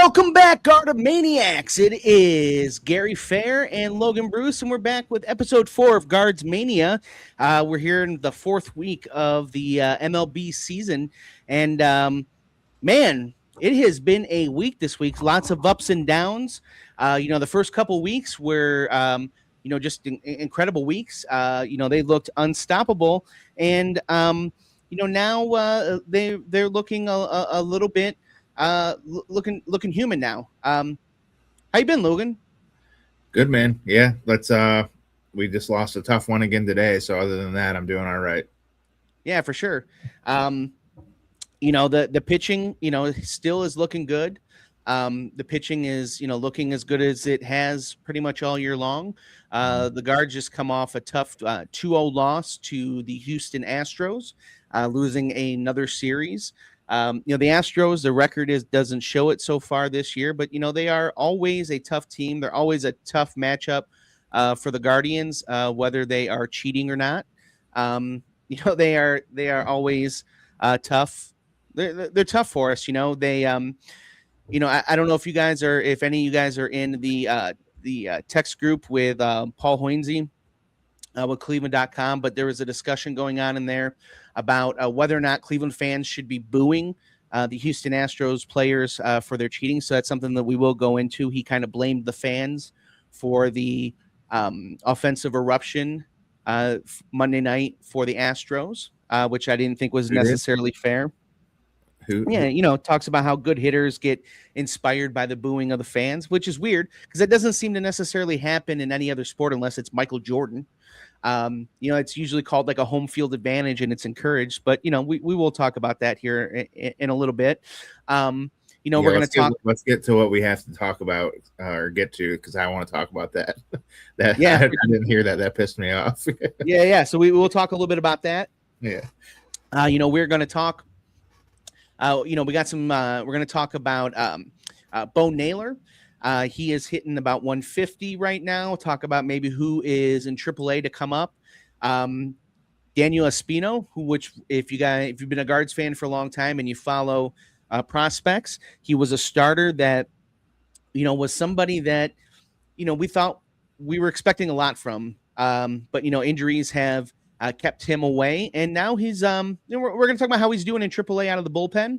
Welcome back, Guardsmaniacs. It is Gary Fair and Logan Bruce, and we're back with episode 4 of Guardsmania. We're here in the 4th week of the MLB season, and man, it has been a week this week. Lots of ups and downs. The first couple weeks were, just incredible weeks. They looked unstoppable, and now they're looking a little bit. Looking human now. How you been, Logan? Good, man. Yeah, we just lost a tough one again today, so other than that, I'm doing all right. Yeah, for sure. The pitching, still is looking good. The pitching is, looking as good as it has pretty much all year long. The Guards just come off a tough 2-0 loss to the Houston Astros, losing another series. The Astros, the record doesn't show it so far this year, but they are always a tough team. They're always a tough matchup for the Guardians, whether they are cheating or not. They are always tough. They're tough for us. I don't know if any of you guys are in the text group with Paul Hoynesy with Cleveland.com, but there was a discussion going on in there about whether or not Cleveland fans should be booing the Houston Astros players for their cheating. So that's something that we will go into. He kind of blamed the fans for the offensive eruption Monday night for the Astros, which I didn't think was necessarily fair. Talks about how good hitters get inspired by the booing of the fans, which is weird because that doesn't seem to necessarily happen in any other sport unless it's Michael Jordan. It's usually called like a home field advantage and it's encouraged, but we will talk about that here in a little bit. We're going to talk. Let's get to what we have to talk about or get to, because I want to talk about that. I didn't hear that. That pissed me off. Yeah. So we will talk a little bit about that. Yeah. We're going to talk. We got some. We're going to talk about Bo Naylor. He is hitting about 150 right now. Talk about maybe who is in AAA to come up. Daniel Espino, which if you've been a Guards fan for a long time and you follow prospects, he was a starter that was somebody that we thought we were expecting a lot from. But injuries have kept him away, and now he's we're going to talk about how he's doing in AAA out of the bullpen.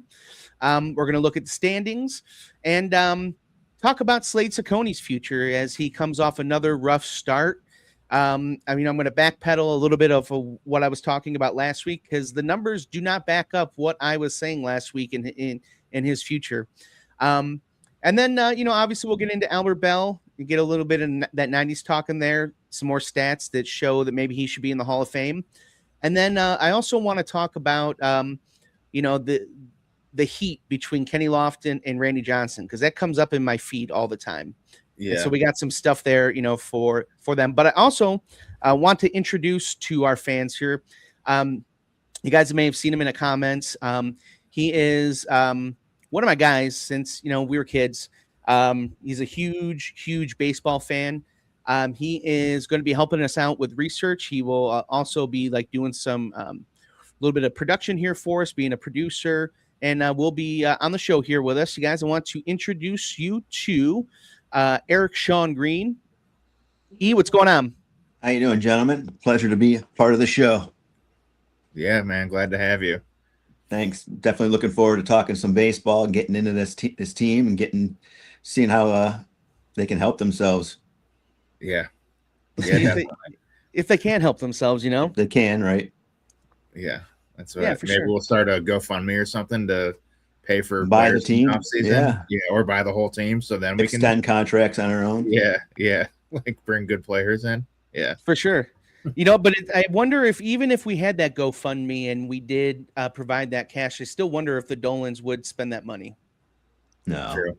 We're going to look at the standings and talk about Slade Ceconi's future as he comes off another rough start. I'm going to backpedal a little bit of what I was talking about last week because the numbers do not back up what I was saying last week in his future. And then obviously we'll get into Albert Bell and get a little bit of that 90s talk in there, some more stats that show that maybe he should be in the Hall of Fame. And then I also want to talk about the heat between Kenny Lofton and Randy Johnson, because that comes up in my feed all the time. Yeah. And so we got some stuff there, for them. But I also want to introduce to our fans here. You guys may have seen him in the comments. He is one of my guys since, we were kids. He's a huge baseball fan. He is going to be helping us out with research. He will also be doing some little bit of production here for us, being a producer. And we'll be on the show here with us. You guys, I want to introduce you to Eric Sean Green. What's going on? How you doing, gentlemen? Pleasure to be part of the show. Yeah, man. Glad to have you. Thanks. Definitely looking forward to talking some baseball, getting into this team and seeing how they can help themselves. Yeah. If they can help themselves, They can, right? Yeah. That's right. Maybe we'll start a GoFundMe or something to pay for buy the team yeah, or buy the whole team. So then we can extend contracts on our own. Yeah. Bring good players in. Yeah, for sure. But I wonder if even if we had that GoFundMe and we did provide that cash, I still wonder if the Dolans would spend that money. No. True.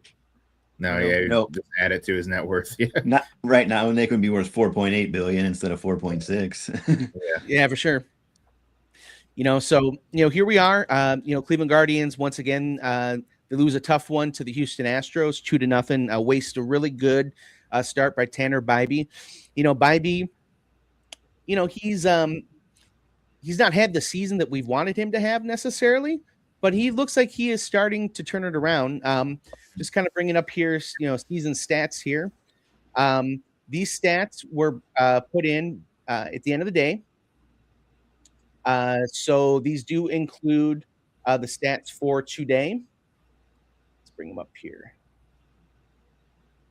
No, just add it to his net worth. Yeah. Not right now, and they could be worth $4.8 billion instead of 4.6. Yeah, for sure. So here we are. Cleveland Guardians once again. They lose a tough one to the Houston Astros, 2-0. Waste a really good start by Tanner Bybee. Bybee. He's not had the season that we've wanted him to have necessarily, but he looks like he is starting to turn it around. Just kind of bringing up here, season stats here. These stats were put in at the end of the day. So these do include the stats for today. Let's bring them up here.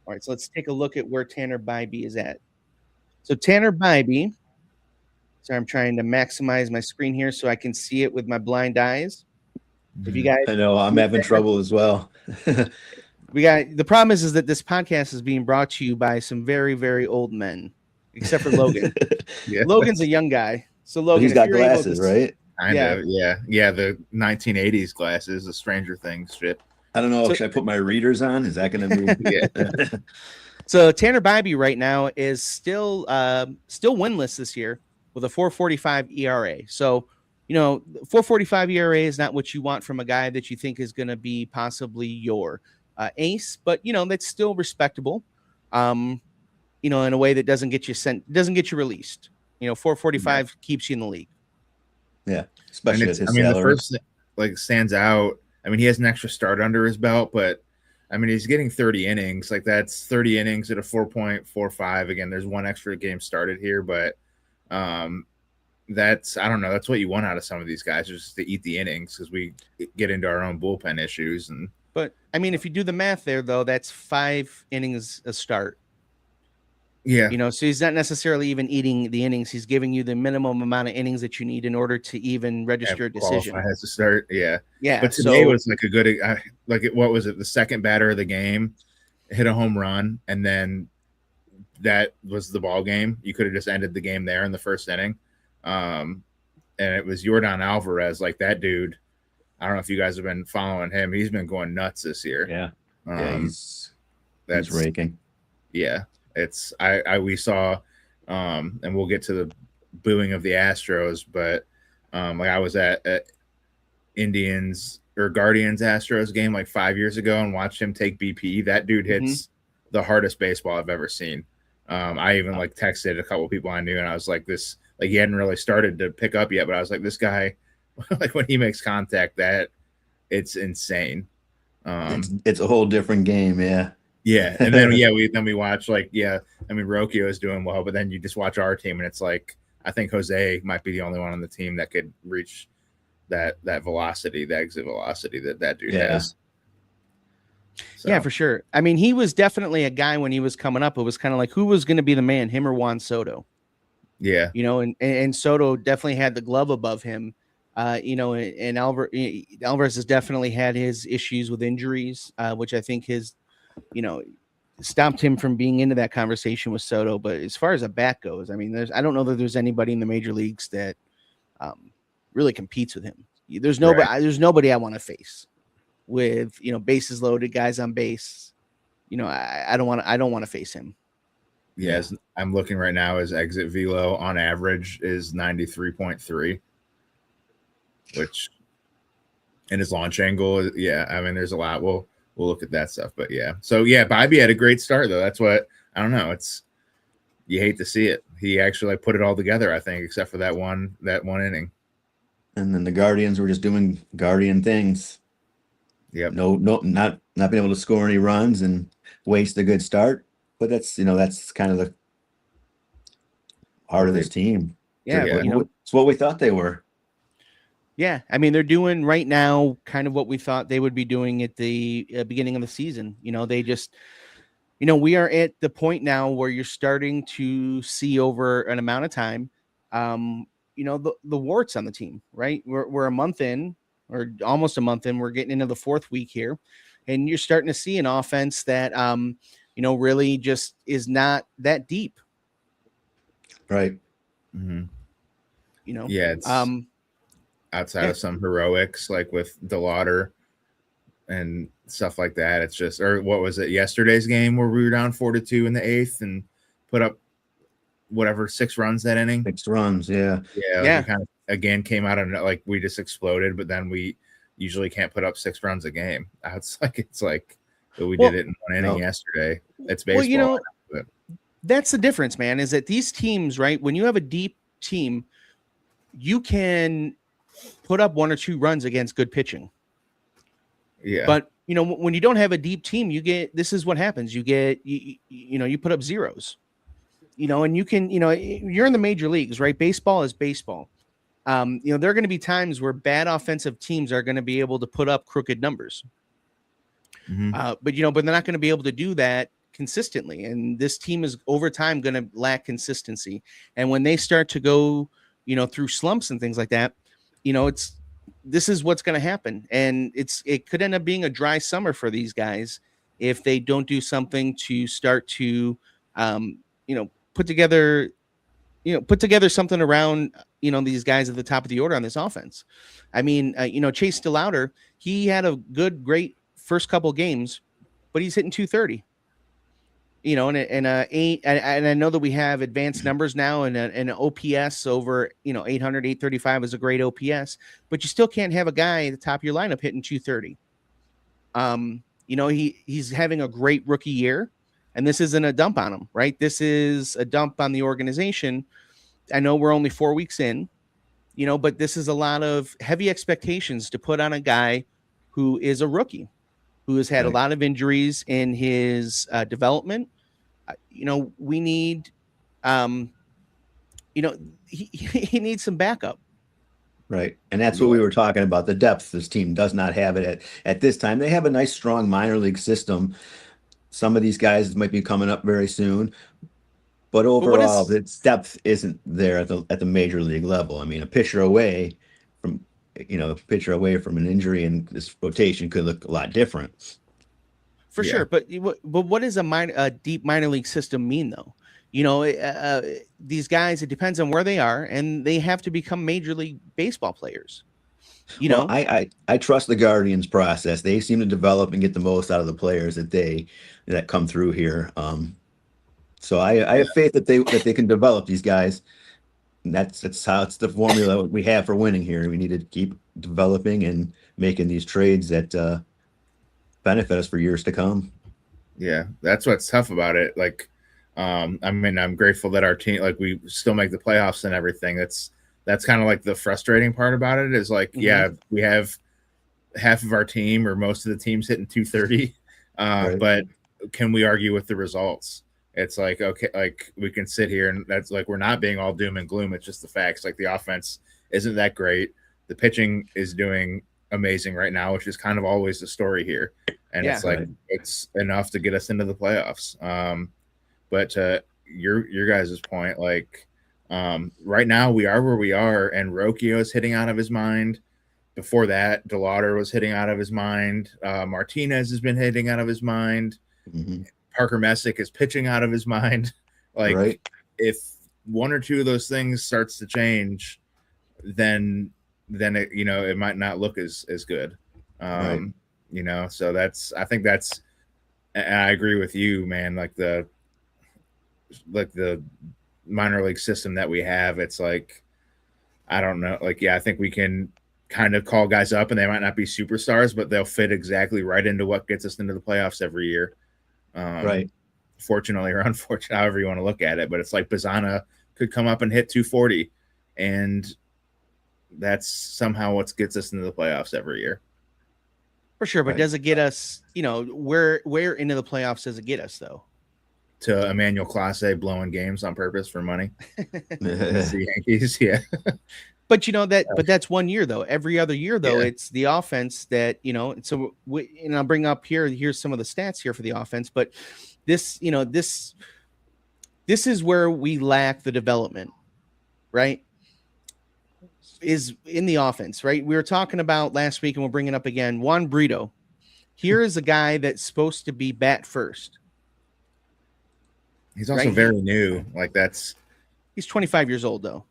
All right, so let's take a look at where Tanner Bybee is at. So Tanner Bybee, sorry, I'm trying to maximize my screen here so I can see it with my blind eyes. If you guys, I know I'm having trouble as well. The problem is that this podcast is being brought to you by some very, very old men, except for Logan. Yeah. Logan's a young guy. So Logan, But he's got glasses, right? Kind of, yeah. The 1980s glasses, the Stranger Things shit. I don't know. Should I put my readers on? Is that going to be? Yeah. So Tanner Bybee right now is still winless this year with a 4.45 ERA. So, 4.45 ERA is not what you want from a guy that you think is going to be possibly your ace, but that's still respectable. In a way that doesn't get you released. 4.45 keeps you in the league. Yeah, especially at his salary. The first thing, stands out. I mean, he has an extra start under his belt, but I mean, he's getting 30 innings. Like, that's 30 innings at a 4.45. Again, there's one extra game started here, but that's, I don't know, that's what you want out of some of these guys, just to eat the innings, because we get into our own bullpen issues. But I mean, if you do the math there, though, that's 5 innings a start. Yeah. So he's not necessarily even eating the innings. He's giving you the minimum amount of innings that you need in order to even register a decision. Has to start. Yeah. Yeah. But today was a good, what was it? The second batter of the game hit a home run, and then that was the ball game. You could have just ended the game there in the first inning. And it was Yordan Alvarez, that dude. I don't know if you guys have been following him. He's been going nuts this year. Yeah. He's raking. Yeah. We saw, and we'll get to the booing of the Astros, but I was at Indians or Guardians Astros game 5 years ago and watched him take BP. That dude hits the hardest baseball I've ever seen. I even texted a couple people I knew, and I was like, this, he hadn't really started to pick up yet, but I was like, this guy, when he makes contact, that it's insane. It's a whole different game. Yeah. Yeah, and then we watch Rocchio is doing well, but then you just watch our team, and it's I think Jose might be the only one on the team that could reach that velocity, the exit velocity that dude has. So. Yeah, for sure. I mean, he was definitely a guy when he was coming up. It was kind of who was going to be the man, him or Juan Soto? Yeah, and Soto definitely had the glove above him. And Alvarez has definitely had his issues with injuries, which I think has stopped him from being into that conversation with Soto. But as far as a bat goes, I mean, I don't know that there's anybody in the major leagues that really competes with him. There's nobody I want to face with, bases loaded, guys on base. I don't want to face him. Yes, I'm looking right now. His exit velo on average is 93.3, which, and his launch angle, I mean, there's a lot. We'll look at that stuff, but yeah. So Bybee had a great start though. That's what, I don't know. You hate to see it. He actually put it all together, I think, except for that one inning. And then the Guardians were just doing Guardian things. Yep. No, not being able to score any runs and waste a good start. But that's kind of the heart of this team. Yeah, it's what we thought they were. Yeah, I mean, they're doing right now kind of what we thought they would be doing at the beginning of the season. They just, we are at the point now where you're starting to see over an amount of time, the warts on the team, right? We're a month in, or almost a month in. We're getting into the 4th week here, and you're starting to see an offense that, really just is not that deep. Right. Mm-hmm. It's outside of some heroics with DeLauder and stuff like that. It's just, or what was it, yesterday's game where we were down 4-2 in the 8th and put up 6 runs that inning. 6 runs, yeah. Yeah. We kind of again came out of we just exploded, but then we usually can't put up 6 runs a game. It's like but we did it in one inning yesterday. It's baseball. That's the difference, man, is that these teams, right, when you have a deep team, you can put up 1 or 2 runs against good pitching. Yeah. But when you don't have a deep team, this is what happens. You put up zeros. And you're in the major leagues, right? Baseball is baseball. There are going to be times where bad offensive teams are going to be able to put up crooked numbers. Mhm. But they're not going to be able to do that consistently. And this team is over time going to lack consistency. And when they start to go, through slumps and things like that, this is what's going to happen. And it could end up being a dry summer for these guys if they don't do something to start to, put together something around, these guys at the top of the order on this offense. I mean, Chase DeLauder, he had a great first couple games, but he's hitting 230. And I know that we have advanced numbers now, and an OPS over 800, 835 is a great OPS, but you still can't have a guy at the top of your lineup hitting 230. He's having a great rookie year, and this isn't a dump on him, right? This is a dump on the organization. I know we're only 4 weeks in, but this is a lot of heavy expectations to put on a guy who is a rookie, who has had a lot of injuries in his development. We need, he needs some backup. Right. And that's what we were talking about. The depth this team does not have it at this time. They have a nice, strong minor league system. Some of these guys might be coming up very soon. But overall, its depth isn't there at the major league level. I mean, a pitcher away from an injury in this rotation could look a lot different. For sure. But what does a deep minor league system mean, though? These guys, it depends on where they are, and they have to become major league baseball players. Well, I trust the Guardians process. They seem to develop and get the most out of the players that come through here. So I have faith that they can develop these guys. And that's how it's the formula we have for winning here. We need to keep developing and making these trades that benefit us for years to come. Yeah, that's what's tough about it. Like, I mean, I'm grateful that our team, like, we still make the playoffs and everything. That's kind of like the frustrating part about it is like, yeah, we have half of our team or most of the teams hitting 230, but can we argue with the results? It's like, okay, like we can sit here and that's like, we're not being all doom and gloom. It's just the facts. Like the offense isn't that great. The pitching is doing amazing right now, which is kind of always the story here. And it's like, it's enough to get us into the playoffs. But to your guys' point, like right now we are where we are, and Rocchio is hitting out of his mind. Before that, DeLauder was hitting out of his mind. Martinez has been hitting out of his mind. Parker Messick is pitching out of his mind. Like if one or two of those things starts to change, then it, it might not look as good. So I think that's, and I agree with you, man. Like the minor league system that we have, it's like, I don't know. Like, yeah, I think we can kind of call guys up and they might not be superstars, but they'll fit exactly right into what gets us into the playoffs every year. Fortunately or unfortunately, however you want to look at it. But it's like Bazanna could come up and hit 240, and that's somehow what gets us into the playoffs every year. For sure, but does it get us, where into the playoffs does it get us, though? To Emmanuel Clase blowing games on purpose for money. The Yankees, yeah. But but that's 1 year though. Every other year though, it's the offense that So and I'll bring up here's some of the stats here for the offense. But this is where we lack the development, right? Is in the offense, right? We were talking about last week, and we'll bring it up again. Juan Brito. Here is a guy that's supposed to be bat first. He's also very new. Like he's 25 years old though.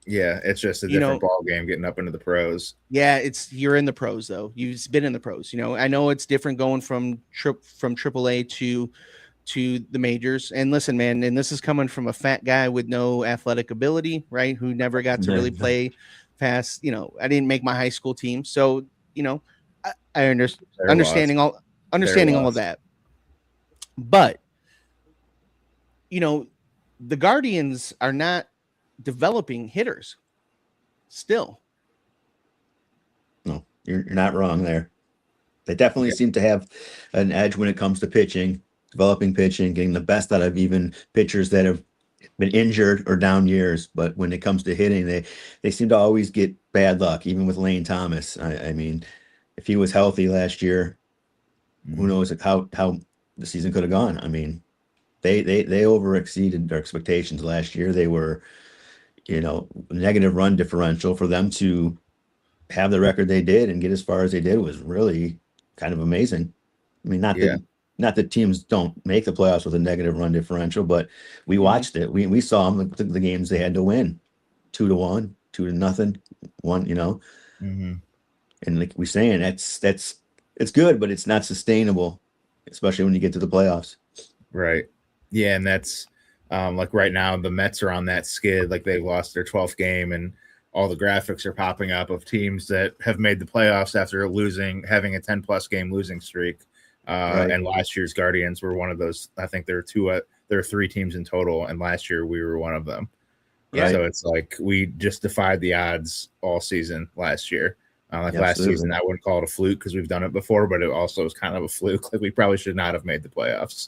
Yeah, it's just a different ball game getting up into the pros. Yeah, you're in the pros though. You've been in the pros. I know it's different going from AAA to the majors. And listen, man, and this is coming from a fat guy with no athletic ability, right? Who never got to really play past. I didn't make my high school team, so I understanding all of that. But the Guardians are not developing hitters still. No, you're not wrong there. They definitely Yeah. seem to have an edge when it comes to pitching, developing pitching, getting the best out of even pitchers that have been injured or down years. But when it comes to hitting, they seem to always get bad luck, even with Lane Thomas. I mean, if he was healthy last year, who knows how the season could have gone. I mean, they over exceeded their expectations last year. They were, negative run differential. For them to have the record they did and get as far as they did was really kind of amazing. I mean, Yeah. not that teams don't make the playoffs with a negative run differential, but we watched it. We saw them the games they had to win, 2-1, 2-0, one. Mm-hmm. And like we're saying, that's it's good, but it's not sustainable, especially when you get to the playoffs. Right. Yeah, and that's like right now the Mets are on that skid. Like they lost their 12th game, and all the graphics are popping up of teams that have made the playoffs after having a 10+ game losing streak. Right. And last year's Guardians were one of those. I think there are 3 teams in total, and last year we were one of them. Right. So it's like we just defied the odds all season last year. Last season, I wouldn't call it a fluke because we've done it before, but it also was kind of a fluke. Like we probably should not have made the playoffs.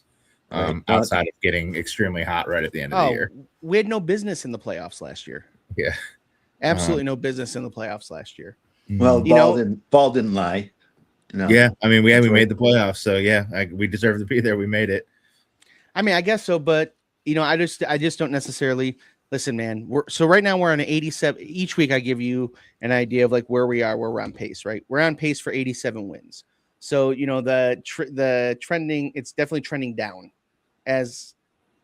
Outside of getting extremely hot right at the end of the year. We had no business in the playoffs last year. Yeah. Absolutely no business in the playoffs last year. Well, Ball didn't lie. No. Yeah, I mean, we made the playoffs, so yeah, we deserve to be there. We made it. I mean, I guess so, but I just don't necessarily listen, man. So right now we're on an 87. Each week I give you an idea of like where we're on pace, right? We're on pace for 87 wins. So the trending, it's definitely trending down as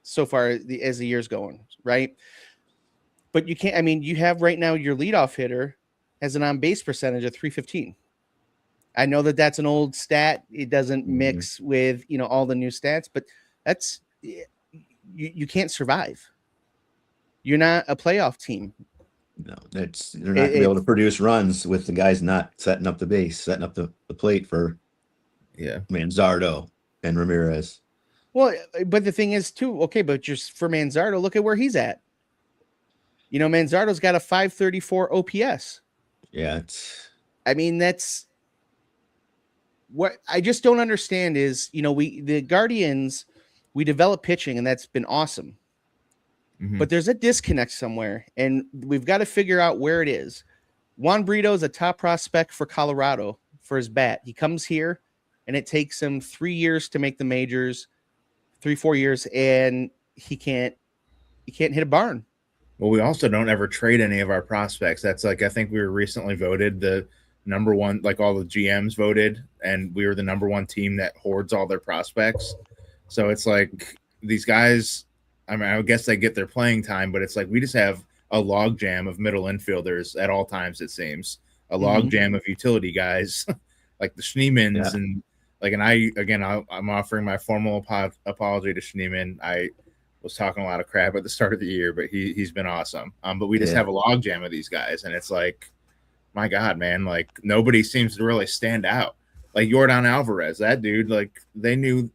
so far as the year's going, right? But you can't. I mean, you have right now your leadoff hitter has an on-base percentage of 315. I know that that's an old stat. It doesn't mix with all the new stats, but that's you can't survive. You're not a playoff team. No, they're not going to be able to produce runs with the guys not setting up the base, setting up the plate for Manzardo and Ramirez. Well, but the thing is too, okay, but just for Manzardo, look at where he's at. Manzardo's got a 534 OPS. Yeah, I mean, that's what I just don't understand is, the Guardians, we develop pitching and that's been awesome. Mm-hmm. But there's a disconnect somewhere and we've got to figure out where it is. Juan Brito is a top prospect for Colorado for his bat. He comes here and it takes him 3 years to make the majors, 3-4 years, and he can't hit a barn. Well, we also don't ever trade any of our prospects. That's like, I think we were recently voted the number one, like all the GMs voted, and we were the number one team that hoards all their prospects. So it's like these guys, I mean, I guess they get their playing time, but it's like we just have a logjam of middle infielders at all times, it seems. A logjam of utility guys like the Schneemans and like, and I'm offering my formal apology to Schneeman. I was talking a lot of crap at the start of the year, but he's been awesome. But we just have a logjam of these guys, and it's like, my God, man, like nobody seems to really stand out. Like Yordan Alvarez, that dude, like they knew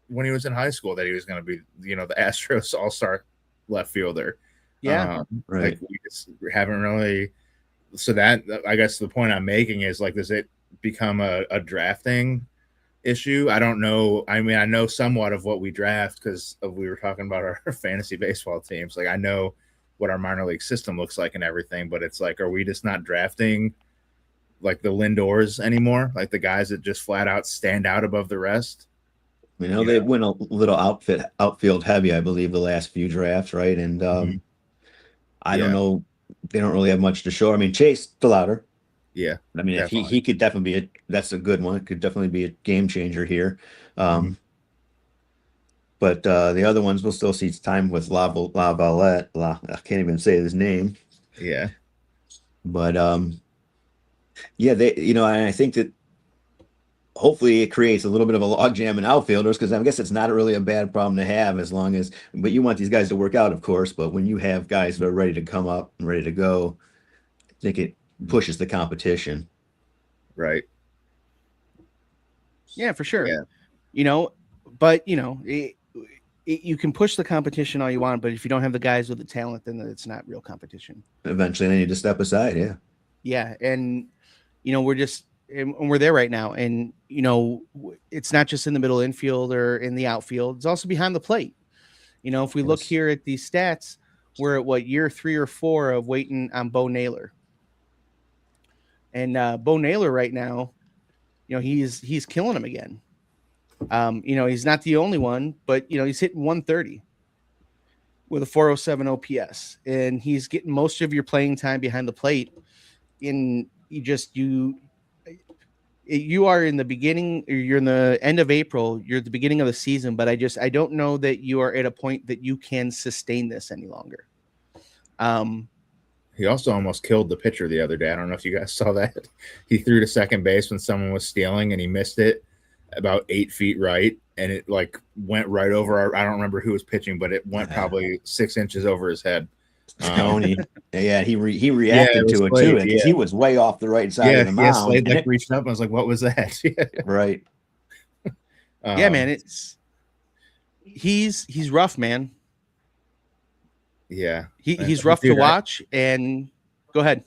when he was in high school that he was going to be, the Astros all-star left fielder. Yeah, right. Like we just haven't really. So that, I guess the point I'm making is like, does it become a drafting issue? I don't know. I mean, I know somewhat of what we draft because we were talking about our fantasy baseball teams. Like I know what our minor league system looks like and everything, but it's like, are we just not drafting like the Lindors anymore? Like the guys that just flat out stand out above the rest? They went a little outfield heavy, I believe, the last few drafts, right? And I don't know. They don't really have much to show. I mean, Chase DeLauder. Yeah. I mean, if he could definitely that's a good one. Could definitely be a game changer here. But the other ones will still see time with Lavalette. I can't even say his name. Yeah. But they, and I think that hopefully it creates a little bit of a logjam in outfielders because I guess it's not really a bad problem to have as long as, but you want these guys to work out, of course. But when you have guys that are ready to come up and ready to go, I think it pushes the competition. Right. Yeah, for sure. Yeah. But you can push the competition all you want, but if you don't have the guys with the talent, then it's not real competition. Eventually, they need to step aside. Yeah. Yeah, and we're there right now, and it's not just in the middle infield or in the outfield. It's also behind the plate. If we look here at these stats, we're at year 3 or 4 of waiting on Bo Naylor. And Bo Naylor right now, he's killing him again. He's not the only one, but he's hitting 130 with a 407 OPS, and he's getting most of your playing time behind the plate. You are in the beginning, or you're in the end of April, you're at the beginning of the season, but I don't know that you are at a point that you can sustain this any longer. He also almost killed the pitcher the other day. I don't know if you guys saw that. He threw to second base when someone was stealing, and he missed it about 8 feet right, and it went right over I don't remember who was pitching, but it went probably 6 inches over his head. Ceconni, he reacted to it too, because he was way off the right side of the mound. Slade reached up and I was like, "What was that?" Right. Man, he's rough, man. Yeah, he's rough to watch. And go ahead.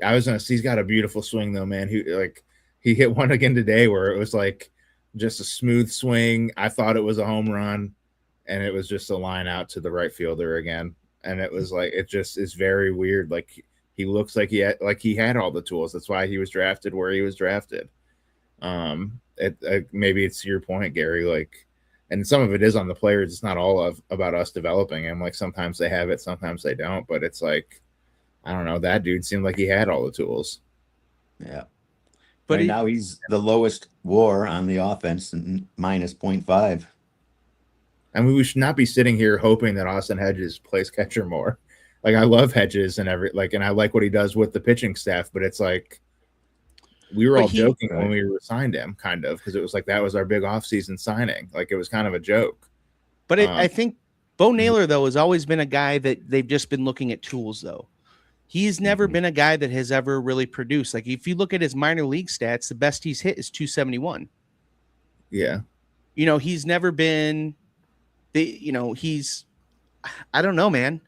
I was gonna say he's got a beautiful swing though, man. He hit one again today where it was just a smooth swing. I thought it was a home run, and it was just a line out to the right fielder again. And it was it just is very weird. He looks like he had all the tools. That's why he was drafted where he was drafted. Maybe it's your point, Gary. And some of it is on the players. It's not all about us developing him. Sometimes they have it, sometimes they don't. But it's I don't know. That dude seemed like he had all the tools. Yeah. But now he's the lowest WAR on the offense, minus 0.5. I mean, we should not be sitting here hoping that Austin Hedges plays catcher more. I love Hedges and and I like what he does with the pitching staff, but it's we were all joking when we signed him, kind of, because it was that was our big offseason signing. It was kind of a joke. But I think Bo Naylor, though, has always been a guy that they've just been looking at tools, though. He's never been a guy that has ever really produced. If you look at his minor league stats, the best he's hit is 271. Yeah. He's never been... he's, I don't know, man.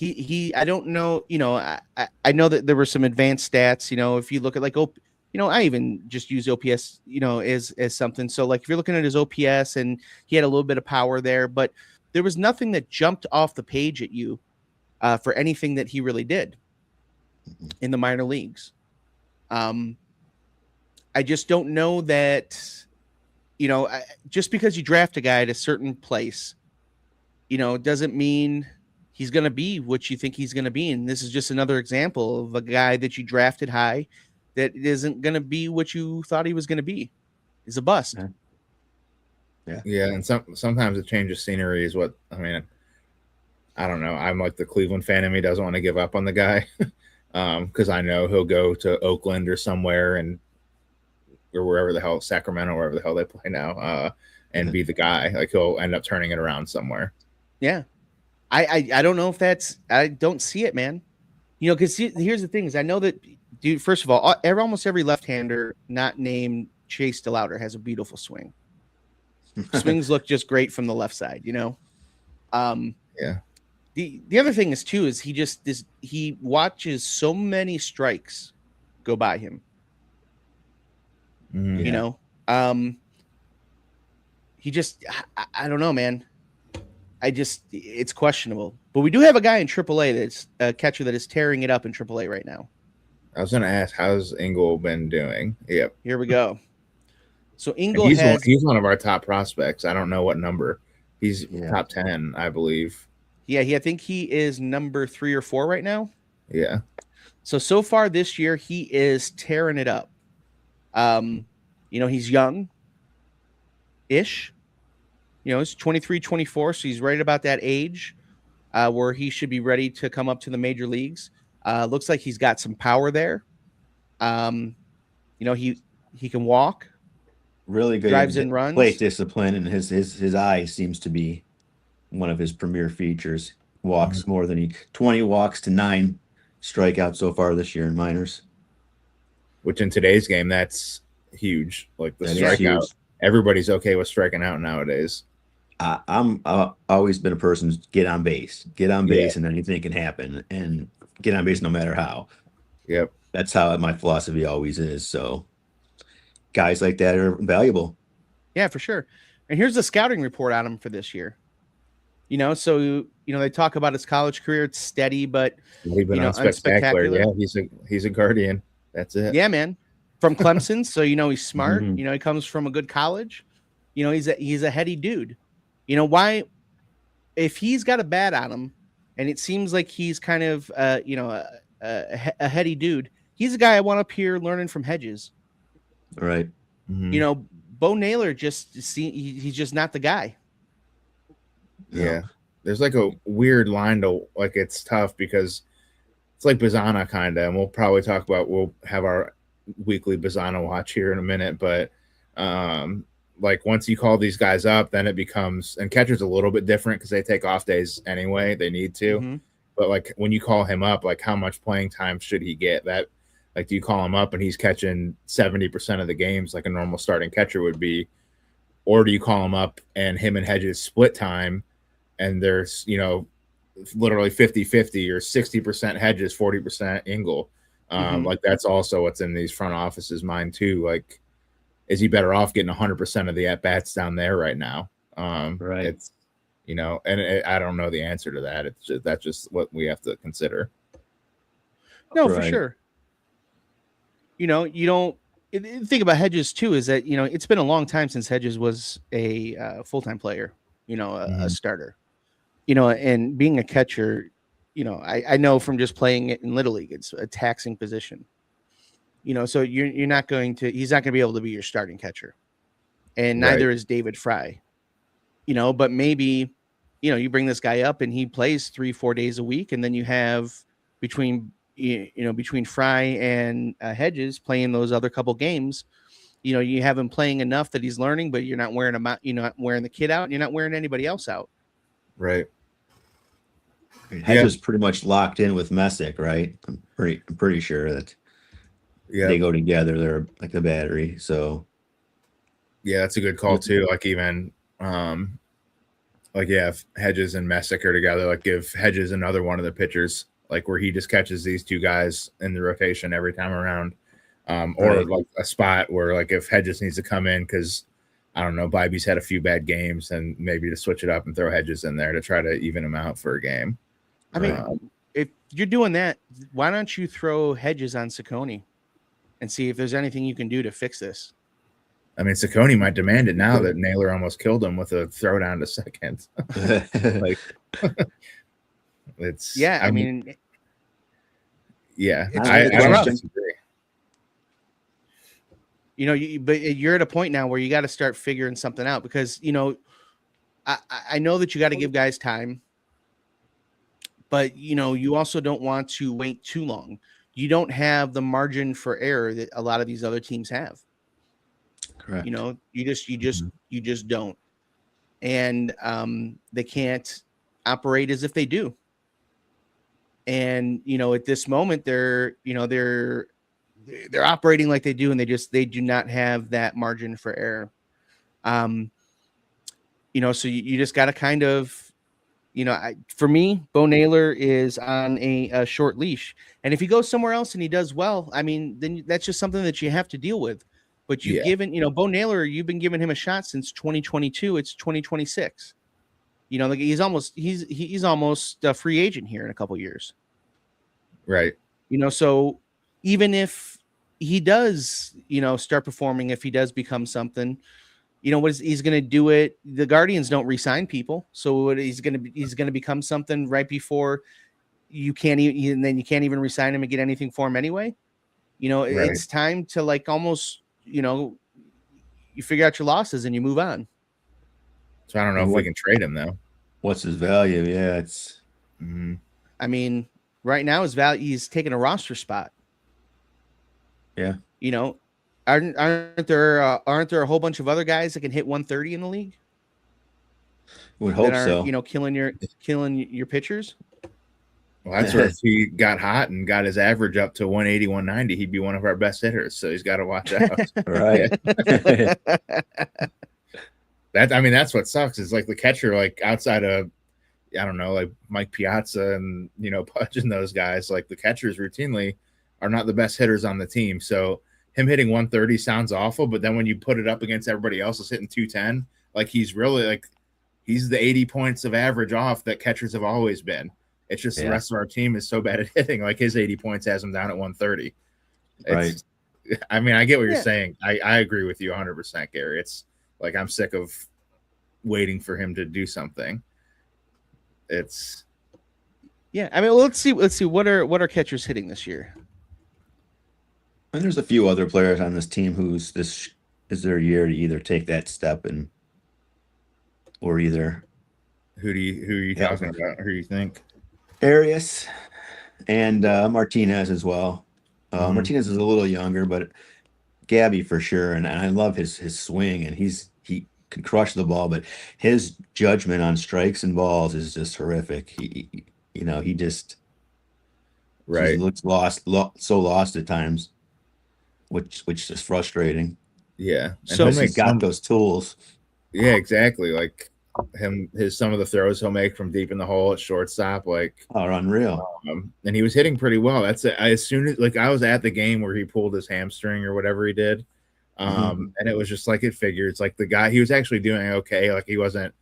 I don't know. I know that there were some advanced stats. If you look at I even just use OPS, as something. So if you're looking at his OPS, and he had a little bit of power there, but there was nothing that jumped off the page at you for anything that he really did in the minor leagues. I just don't know that. Just because you draft a guy at a certain place, doesn't mean he's going to be what you think he's going to be. And this is just another example of a guy that you drafted high that isn't going to be what you thought he was going to be. He's a bust. Yeah. And sometimes a change of scenery is what, I mean, I don't know. I'm the Cleveland fan in me doesn't want to give up on the guy because I know he'll go to Oakland or somewhere or wherever the hell, Sacramento, wherever the hell they play now, and be the guy. He'll end up turning it around somewhere. Yeah. I don't know if I don't see it, man. Because here's the thing is I know that, dude, first of all, almost every left-hander not named Chase DeLauder has a beautiful swing. Swings look just great from the left side, Yeah. The other thing is, too, is he watches so many strikes go by him. He just, I don't know, man. It's questionable. But we do have a guy in AAA that's a catcher that is tearing it up in AAA right now. I was going to ask, how's Engel been doing? Yep. Here we go. So Engel he's one of our top prospects. I don't know what number. He's top 10, I believe. Yeah, I think he is number 3 or 4 right now. Yeah. So far this year, he is tearing it up. He's young-ish. He's 23, 24, so he's right about that age where he should be ready to come up to the major leagues. Looks like he's got some power there. He can walk. Really good. Drives and runs. Plate discipline, and his eye seems to be one of his premier features. Walks more than 20 walks to 9 strikeouts so far this year in minors. Which in today's game, that's huge. The strikeout. Everybody's okay with striking out nowadays. I've always been a person who's get on base, and anything can happen, and get on base no matter how. Yep. That's how my philosophy always is. So guys like that are valuable. Yeah, for sure. And here's the scouting report on him for this year. So they talk about his college career. It's steady, but Not even unspectacular. unspectacular. Yeah, he's a Guardian. That's it. Yeah, man. From Clemson, so he's smart. Mhm. He comes from a good college. He's a heady dude. Why? If he's got a bat on him, and it seems like he's kind of a heady dude, he's a guy I want up here learning from Hedges. Right. Mhm. Bo Naylor he's just not the guy. Yeah. There's like a weird line to like, it's tough because it's like Bazanna kind of, and we'll have our weekly Bazanna watch here in a minute, but like once you call these guys up, then it becomes, and catcher's a little bit different because they take off days anyway, they need to. Mm-hmm. But like when you call him up, like how much playing time should he get? That, like, do you call him up and he's catching 70% of the games like a normal starting catcher would be, or do you call him up and him and Hedges split time and there's literally 50-50 or 60% Hedges, 40% Engel? Like that's also what's in these front offices' mind too. Like, is he better off getting 100% of the at bats down there right now? Right. It's I don't know the answer to that. That's just what we have to consider. No, Right. for sure. You don't the thing about Hedges too is that it's been a long time since Hedges was a full-time player. A starter. And being a catcher, I know from just playing it in Little League, it's a taxing position. So he's not going to be able to be your starting catcher, and neither is David Fry. But maybe you bring this guy up and he plays 3-4 days a week, and then you have between Fry and Hedges playing those other couple games. You have him playing enough that he's learning, but you're not wearing him out. You're not wearing the kid out. And you're not wearing anybody else out. Right. Hedges pretty much locked in with Messick, right? I'm pretty sure that they go together. They're like the battery. So yeah, that's a good call too. Like even if Hedges and Messick are together, like give Hedges another one of the pitchers, like where he just catches these two guys in the rotation every time around. Or like a spot where like if Hedges needs to come in because I don't know, Bibby's had a few bad games, and maybe to switch it up and throw Hedges in there to try to even him out for a game. I mean, if you're doing that, why don't you throw Hedges on Ceconni and see if there's anything you can do to fix this? I mean, Ceconni might demand it now that Naylor almost killed him with a throw down to second. Like, it's I mean, I don't disagree. But you're at a point now where you got to start figuring something out because I know that you got to give guys time, but you also don't want to wait too long. You don't have the margin for error that a lot of these other teams have. correct. You just don't, and they can't operate as if they do. And at this moment they're operating like they do, and they do not have that margin for error. So you just got to kind of, for me, Bo Naylor is on a short leash, and if he goes somewhere else and he does well, I mean, then that's just something that you have to deal with. But you've given, Bo Naylor, you've been giving him a shot since 2022. It's 2026. Like he's almost a free agent here in a couple years. Right. So even if he does, start performing, if he does become something, he's going to do it. The Guardians don't re-sign people. So he's going to become something right before you can't even, and then you can't even re-sign him and get anything for him anyway. It's time to like almost, you figure out your losses and you move on. So I don't know if we can trade him though. What's his value? Yeah, it's. I mean, right now his value, he's taking a roster spot. Yeah. Aren't there a whole bunch of other guys that can hit 130 in the league? Would hope so. Killing your pitchers. Well, that's where if he got hot and got his average up to 180, 190, he'd be one of our best hitters. So he's got to watch out. Right. That's what sucks. Is like the catcher, like outside of, I don't know, like Mike Piazza and Pudge and those guys, like the catchers routinely are not the best hitters on the team. So him hitting 130 sounds awful, but then when you put it up against everybody else that's hitting 210, like he's really like he's the 80 points of average off that catchers have always been. It's just the rest of our team is so bad at hitting. Like his 80 points has him down at 130. Right. I mean, I get what you're saying. I agree with you 100%, Gary. It's like I'm sick of waiting for him to do something. It's I mean, let's see what are catchers hitting this year. And there's a few other players on this team who's this is their year to either take that step or either. Who are you talking about? Who do you think? Arias and Martinez as well. Martinez is a little younger, but Gabby for sure. And I love his swing, and he can crush the ball, but his judgment on strikes and balls is just horrific. He just he looks so lost at times, which is frustrating. Yeah. And so he's got those tools. Yeah, exactly. Like some of the throws he'll make from deep in the hole at shortstop, like unreal. And he was hitting pretty well. That's it. As soon as I was at the game where he pulled his hamstring or whatever he did, and it was just like it figured. It's like the guy, he was actually doing okay. Like he wasn't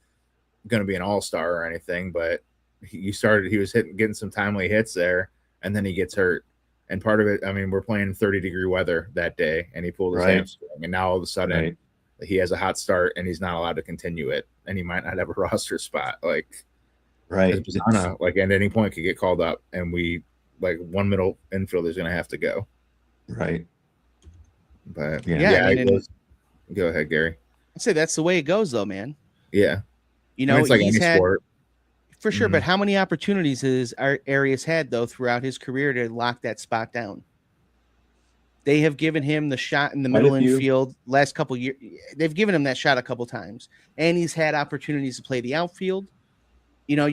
going to be an all-star or anything, but he was getting some timely hits there, and then he gets hurt. And part of it, I mean, we're playing 30-degree weather that day, and he pulled his hamstring, and now all of a sudden he has a hot start, and he's not allowed to continue it, and he might not have a roster spot. Like, Bazanna, like at any point could get called up, and one middle infielder is going to have to go. Right. But go ahead, Gary. I'd say that's the way it goes, though, man. Yeah. You know, it's like any sport. For sure, but how many opportunities has Arias had, though, throughout his career to lock that spot down? They have given him the shot in the middle infield last couple years. They've given him that shot a couple times, and he's had opportunities to play the outfield. You know,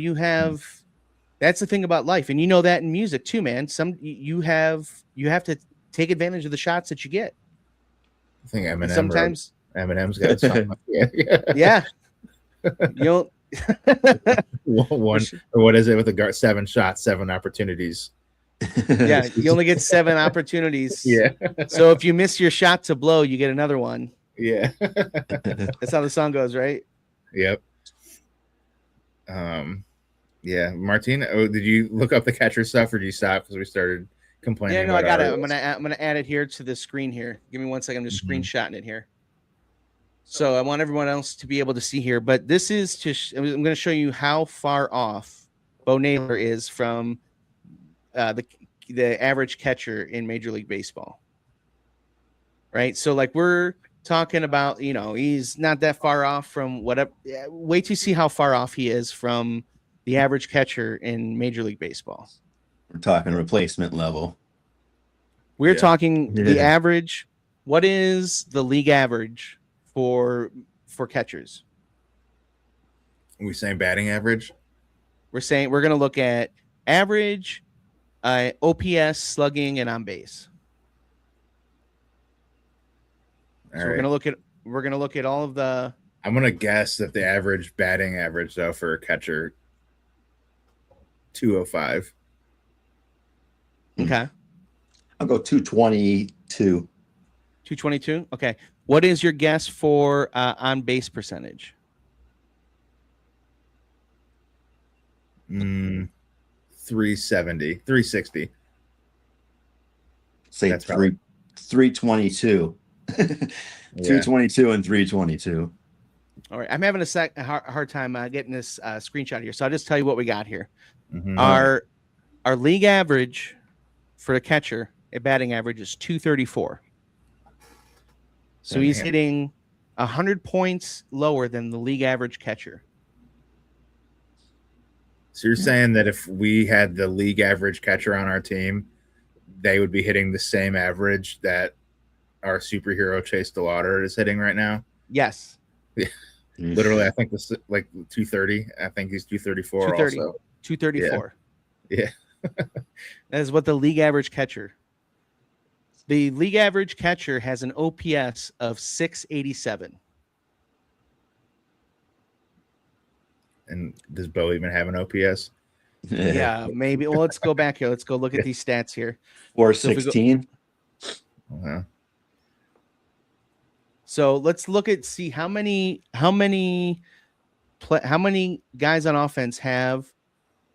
that's the thing about life, and you know that in music too, man. You have to take advantage of the shots that you get. I think Eminem's got a song. Yeah. You know. One or what is it with the 7 shots, 7 opportunities? Yeah, you only get 7 opportunities. Yeah. So if you miss your shot to blow, you get another one. Yeah. That's how the song goes, right? Yep. Yeah, Martin. Oh, did you look up the catcher stuff, or did you stop because we started complaining? Yeah, no, I got it. I'm gonna add it here to the screen here. Give me 1 second. I'm just screenshotting it here. So I want everyone else to be able to see here, but this is I'm going to show you how far off Bo Naylor is from the average catcher in Major League Baseball. Right? So like we're talking about, you know, he's not that far off from whatever. Wait to see how far off he is from the average catcher in Major League Baseball. We're talking replacement level. We're talking the average. What is the league average for catchers? Are we saying batting average? We're going to look at average, OPS, slugging, and on base. We're going to look at all of the. I'm going to guess that the average batting average though for a catcher 205. Okay. I'll go 222. 222. Okay. What is your guess for on base percentage? 370, 360. Say that's 322. 222 and 322. All right. I'm having a hard time getting this screenshot here. So I'll just tell you what we got here. Our league average for a catcher, a batting average is 234. So he's hitting 100 points lower than the league average catcher. So you're saying that if we had the league average catcher on our team, they would be hitting the same average that our superhero Chase DeLauder is hitting right now? Yes. Yeah. Literally, I think this like 230. I think he's 234 230, also. 234. Yeah. That is what the league average catcher. The league average catcher has an OPS of 687. And does Bo even have an OPS? Yeah, maybe. Well, let's go back here. Let's go look at these stats here. 416. So let's see how many guys on offense have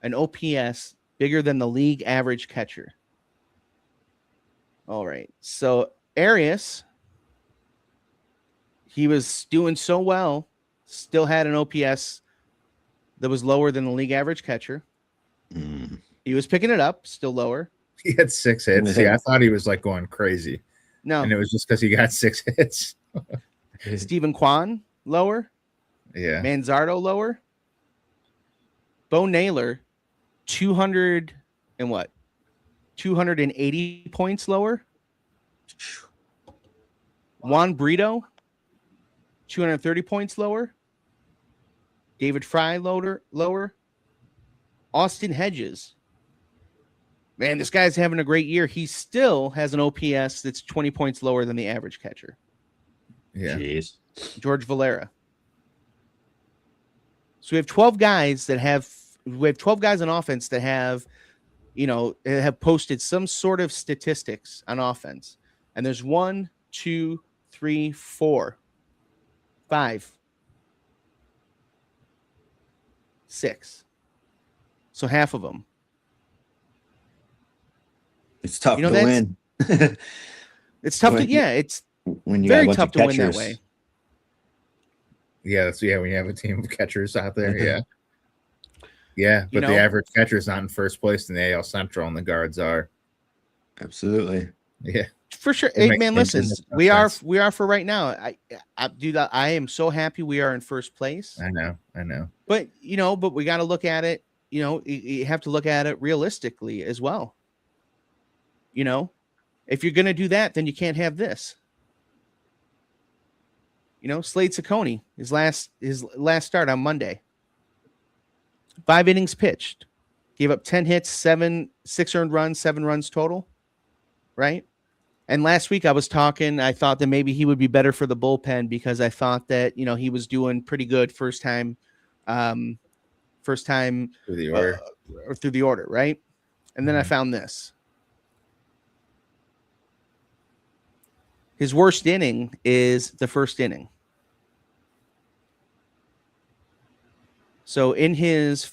an OPS bigger than the league average catcher. All right. So Arias, he was doing so well, still had an OPS that was lower than the league average catcher. He was picking it up, still lower. He had 6 hits. See, I thought he was like going crazy. No. And it was just because he got 6 hits. Stephen Kwan, lower. Yeah. Manzardo, lower. Bo Naylor, 280 points lower. Juan Brito, 230 points lower. David Fry, lower. Austin Hedges. Man, this guy's having a great year. He still has an OPS that's 20 points lower than the average catcher. Yeah. Jeez. George Valera. So we have 12 guys on offense that have posted some sort of statistics on offense. And there's 1, 2, 3, 4, 5, 6. So half of them. It's tough to win. It's tough it's when you very tough to win that way. Yeah, when you have a team of catchers out there, yeah. Yeah, but the average catcher is not in first place in the AL Central, and the guards are. Absolutely. Yeah. For sure. Hey, man, listen, we are for right now. I am so happy we are in first place. I know. But we got to look at it. You have to look at it realistically as well. If you're going to do that, then you can't have this. Slade Ceconni, his last start on Monday. 5 innings pitched, gave up 10 hits, 6 earned runs, 7 runs total. Right. And last week I thought that maybe he would be better for the bullpen because I thought that, he was doing pretty good first time through the order. Through the order. Right. And then I found this. His worst inning is the first inning. So in his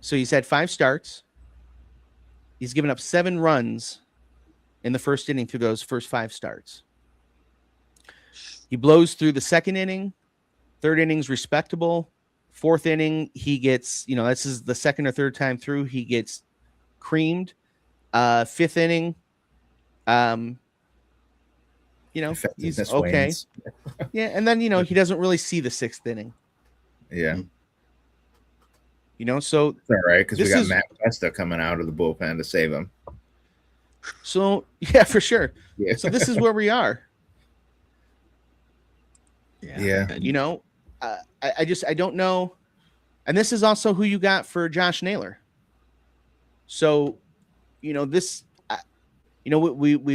he's had 5 starts. He's given up 7 runs in the first inning through those first 5 starts. He blows through the second inning. Third inning's respectable. Fourth inning, he gets, this is the second or third time through, he gets creamed. Fifth inning, he's okay. Yeah, and then, he doesn't really see the 6th inning. Yeah. So it's all right because we got Matt Festa coming out of the bullpen to save him. So yeah, for sure. Yeah. So this is where we are. Yeah. I don't know, and this is also who you got for Josh Naylor. So, we've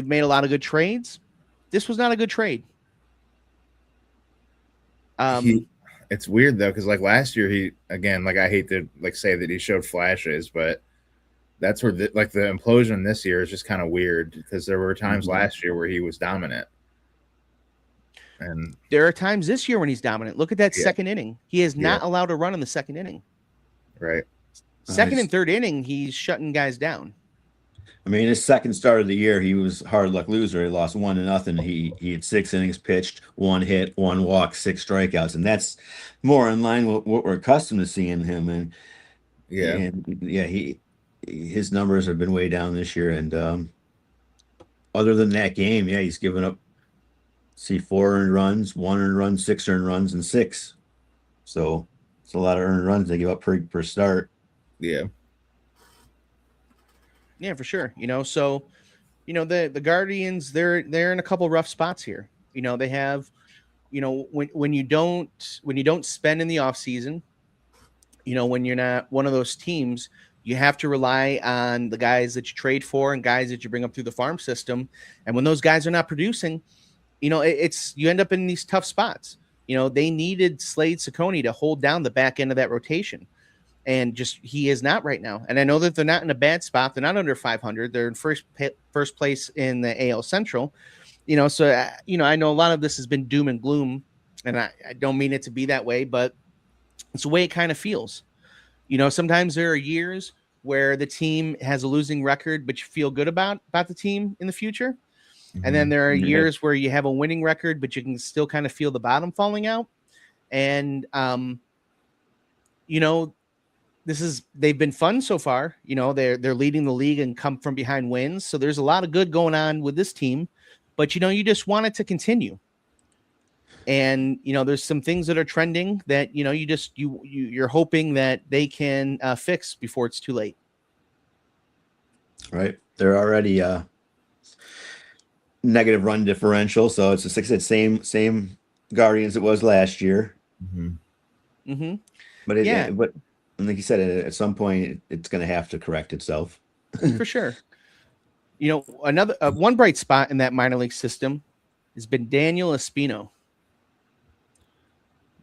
made a lot of good trades. This was not a good trade. It's weird though, because like last year I hate to say that he showed flashes, but that's where the implosion this year is just kind of weird because there were times last year where he was dominant. And there are times this year when he's dominant. Look at that second inning. He is not allowed to run in the second inning. Right. Second and third inning, he's shutting guys down. I mean, his second start of the year, he was hard luck loser. He lost 1-0. He had 6 innings pitched, 1 hit, 1 walk, 6 strikeouts, and that's more in line with what we're accustomed to seeing him. And his numbers have been way down this year. And other than that game, he's given up 4 earned runs, 1 earned run, 6 earned runs, and 6. So it's a lot of earned runs they give up per start. Yeah. Yeah, for sure. So, the Guardians, they're in a couple rough spots here. They have, when you don't spend in the off season, when you're not one of those teams, you have to rely on the guys that you trade for and guys that you bring up through the farm system. And when those guys are not producing, you end up in these tough spots. They needed Slade Ceconni to hold down the back end of that rotation. And he is not right now. And I know that they're not in a bad spot. They're not under 500. They're in first place in the AL Central. So I know a lot of this has been doom and gloom, and I don't mean it to be that way, but it's the way it kind of feels. Sometimes there are years where the team has a losing record, but you feel good about the team in the future. And then there are Yeah. years where you have a winning record, but you can still kind of feel the bottom falling out. And they've been fun so far. They're leading the league and come from behind wins. So there's a lot of good going on with this team, but you just want it to continue. And there's some things that are trending that you're hoping that they can fix before it's too late. Right. They're already negative run differential, so it's the same Guardians it was last year. But but like you said, at some point it's going to have to correct itself. For sure. Another one bright spot in that minor league system has been Daniel Espino.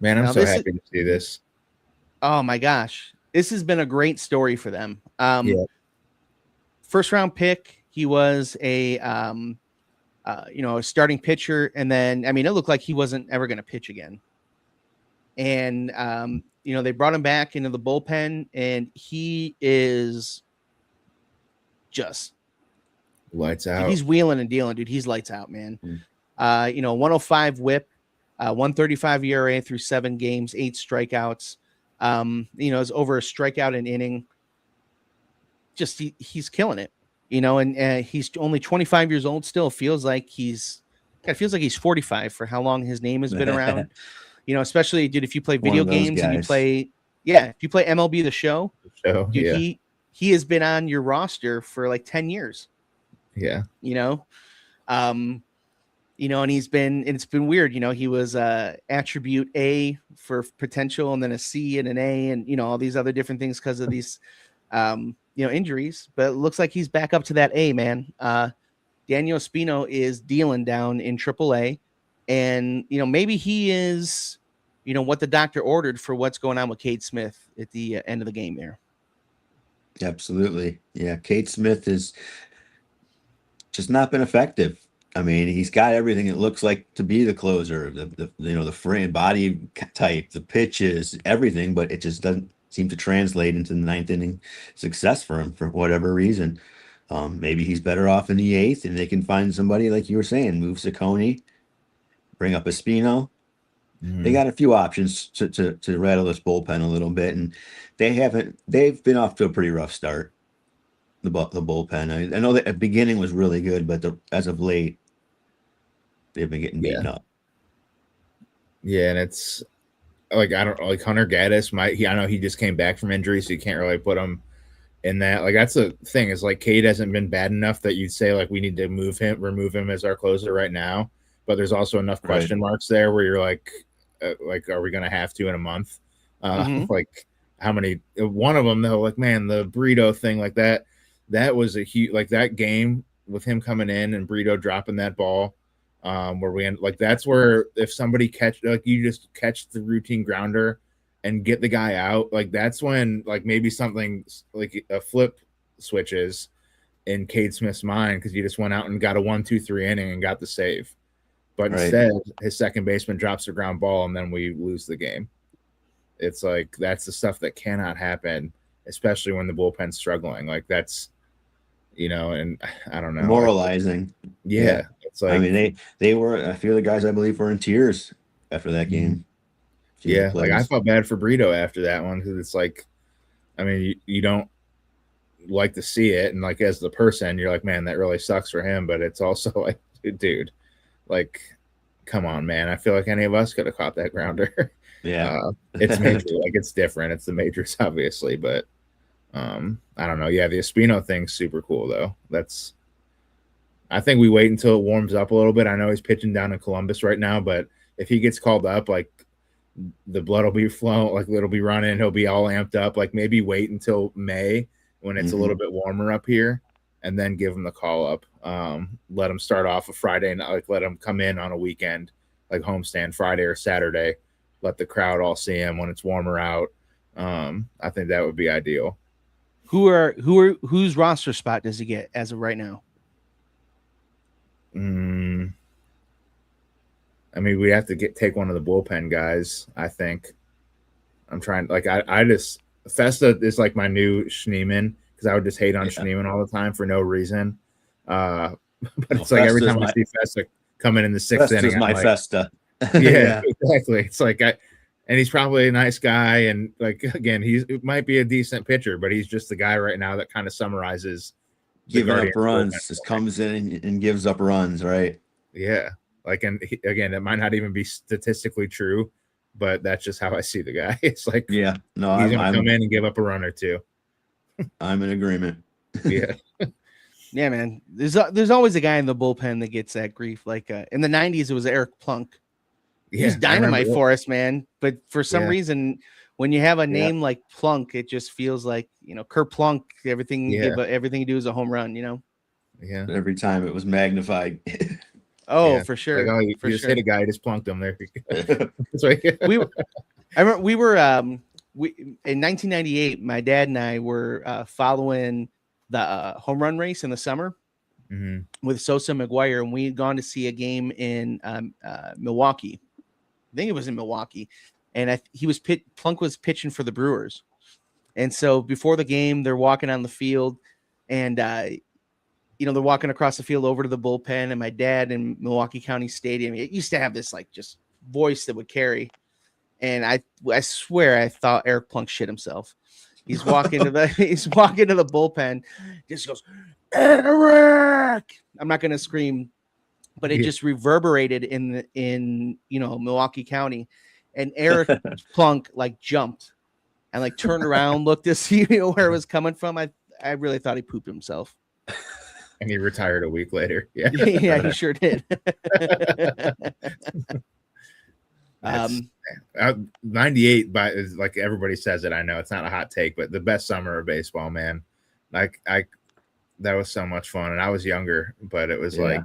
Man, I'm so happy to see this. Oh my gosh, this has been a great story for them. First round pick, he was a starting pitcher, and then it looked like he wasn't ever going to pitch again. And they brought him back into the bullpen, and he is just lights out. Dude, he's wheeling and dealing, dude. He's lights out, man. 105 WHIP, 135 ERA through 7 games, 8 strikeouts. It's over a strikeout an inning. Just he's killing it, and he's only 25 years old. Still feels like he's 45 for how long his name has been around. Especially, dude, if you play video games and you play MLB The Show, dude, he has been on your roster for like 10 years. Yeah. And it's been weird. He was attribute A for potential, and then a C and an A, and all these other different things because of these injuries. But it looks like he's back up to that A, man. Daniel Espino is dealing down in AAA, and maybe he is what the doctor ordered for what's going on with Cade Smith at the end of the game there. Absolutely. Yeah, Cade Smith has just not been effective. He's got everything it looks like to be the closer, the frame, body type, the pitches, everything, but it just doesn't seem to translate into the 9th inning success for him for whatever reason. Maybe he's better off in the 8th, and they can find somebody like you were saying, move Ceconni, bring up Espino. They got a few options to rattle this bullpen a little bit, and they've been off to a pretty rough start. The bullpen. I know that at the beginning was really good, but as of late, they've been getting beaten up. Yeah, and it's like Hunter Gaddis I know he just came back from injury, so you can't really put him in that. Like that's the thing is like Cade hasn't been bad enough that you'd say like we need to remove him as our closer right now. But there's also enough question marks there where you're like are we gonna have to in a month? Like how many? One of them though, like man, the burrito thing like that. That was a huge like that game with him coming in and Brito dropping that ball. Where we end like that's where if somebody you just catch the routine grounder and get the guy out, like that's when like maybe something like a flip switches in Cade Smith's mind because you just went out and got a 1-2-3 inning and got the save. But instead his second baseman drops a ground ball and then we lose the game. It's like that's the stuff that cannot happen, especially when the bullpen's struggling. Like that's and I don't know. Moralizing. Yeah. It's like they were a few of the guys I believe were in tears after that game. Yeah, like I felt bad for Brito after that one because it's like you don't like to see it, and like as the person, you're like, man, that really sucks for him. But it's also like, dude, like, come on, man. I feel like any of us could have caught that grounder. Yeah, it's major, like it's different. It's the majors, obviously, but I don't know. Yeah, the Espino thing's super cool though. I think we wait until it warms up a little bit. I know he's pitching down in Columbus right now, but if he gets called up, like the blood will be flowing, like it'll be running, he'll be all amped up. Like maybe wait until May when it's a little bit warmer up here, and then give him the call up. Let him start off a Friday night, like let him come in on a weekend, like homestand Friday or Saturday. Let the crowd all see him when it's warmer out. I think that would be ideal. Whose roster spot does he get as of right now? I mean, we have to take one of the bullpen guys. I think I'm trying. Like I just Festa is like my new Schneeman because I would just hate on Schneeman all the time for no reason. But it's like every time I see Festa come in the sixth inning, Festa's my like, Festa. yeah, exactly. It's like and he's probably a nice guy, and like again, it might be a decent pitcher, but he's just the guy right now that kind of summarizes giving up runs. Just comes in and gives up runs, right? Yeah, like again, it might not even be statistically true, but that's just how I see the guy. It's like, yeah, no, he's gonna come in and give up a run or two. I'm in agreement. Yeah. Yeah, man. There's always a guy in the bullpen that gets that grief. Like in the 90s, it was Eric Plunk. He's dynamite for us, man. But for some reason, when you have a name like Plunk, it just feels like, Kurt Plunk, everything you do is a home run, Yeah. Every time it was magnified. For sure. Like, you just hit a guy, just plunked him there. That's right. I remember we were in 1998, my dad and I were following the home run race in the summer with Sosa McGuire, and we had gone to see a game in Milwaukee. I think it was in Milwaukee, and Plunk was pitching for the Brewers, and so before the game, they're walking on the field, and they're walking across the field over to the bullpen, and my dad in Milwaukee County Stadium, it used to have this like just voice that would carry, and I swear I thought Eric Plunk shit himself. He's walking to the bullpen, just goes, Eric. I'm not gonna scream, but it just reverberated in Milwaukee County, and Eric Plunk like jumped and like turned around, looked to see where it was coming from. I really thought he pooped himself. And he retired a week later. Yeah, yeah, he sure did. 98 is like everybody says it. I know it's not a hot take, but the best summer of baseball, man. Like that was so much fun, and I was younger, but it was like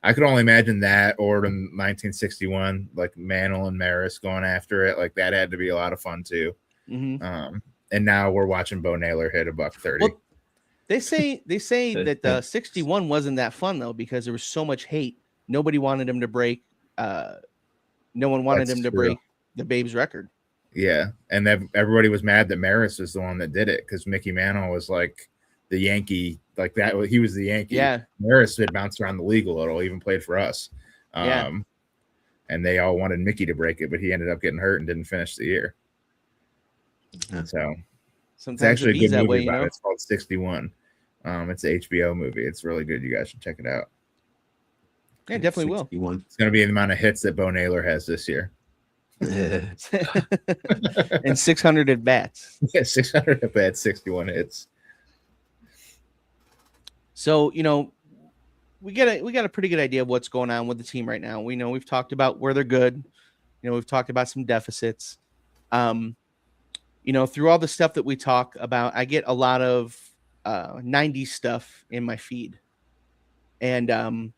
I could only imagine that, or in 1961, like Mantle and Maris going after it. Like that had to be a lot of fun too. And now we're watching Bo Naylor hit $130. Well, they say that 61 wasn't that fun though, because there was so much hate. Nobody wanted him to break. No one wanted him to break the Babe's record. Yeah, and everybody was mad that Maris was the one that did it because Mickey Mantle was like the Yankee, like that. He was the Yankee. Yeah, Maris had bounced around the league a little, even played for us. And they all wanted Mickey to break it, but he ended up getting hurt and didn't finish the year. So sometimes it's actually a good movie about it. It's called 61. It's an HBO movie. It's really good. You guys should check it out. Yeah, definitely 61. Will. It's going to be the amount of hits that Bo Naylor has this year. And 600 at bats. Yeah, 600 at bats, 61 hits. So, we got a pretty good idea of what's going on with the team right now. We know we've talked about where they're good. We've talked about some deficits. Through all the stuff that we talk about, I get a lot of 90s stuff in my feed. And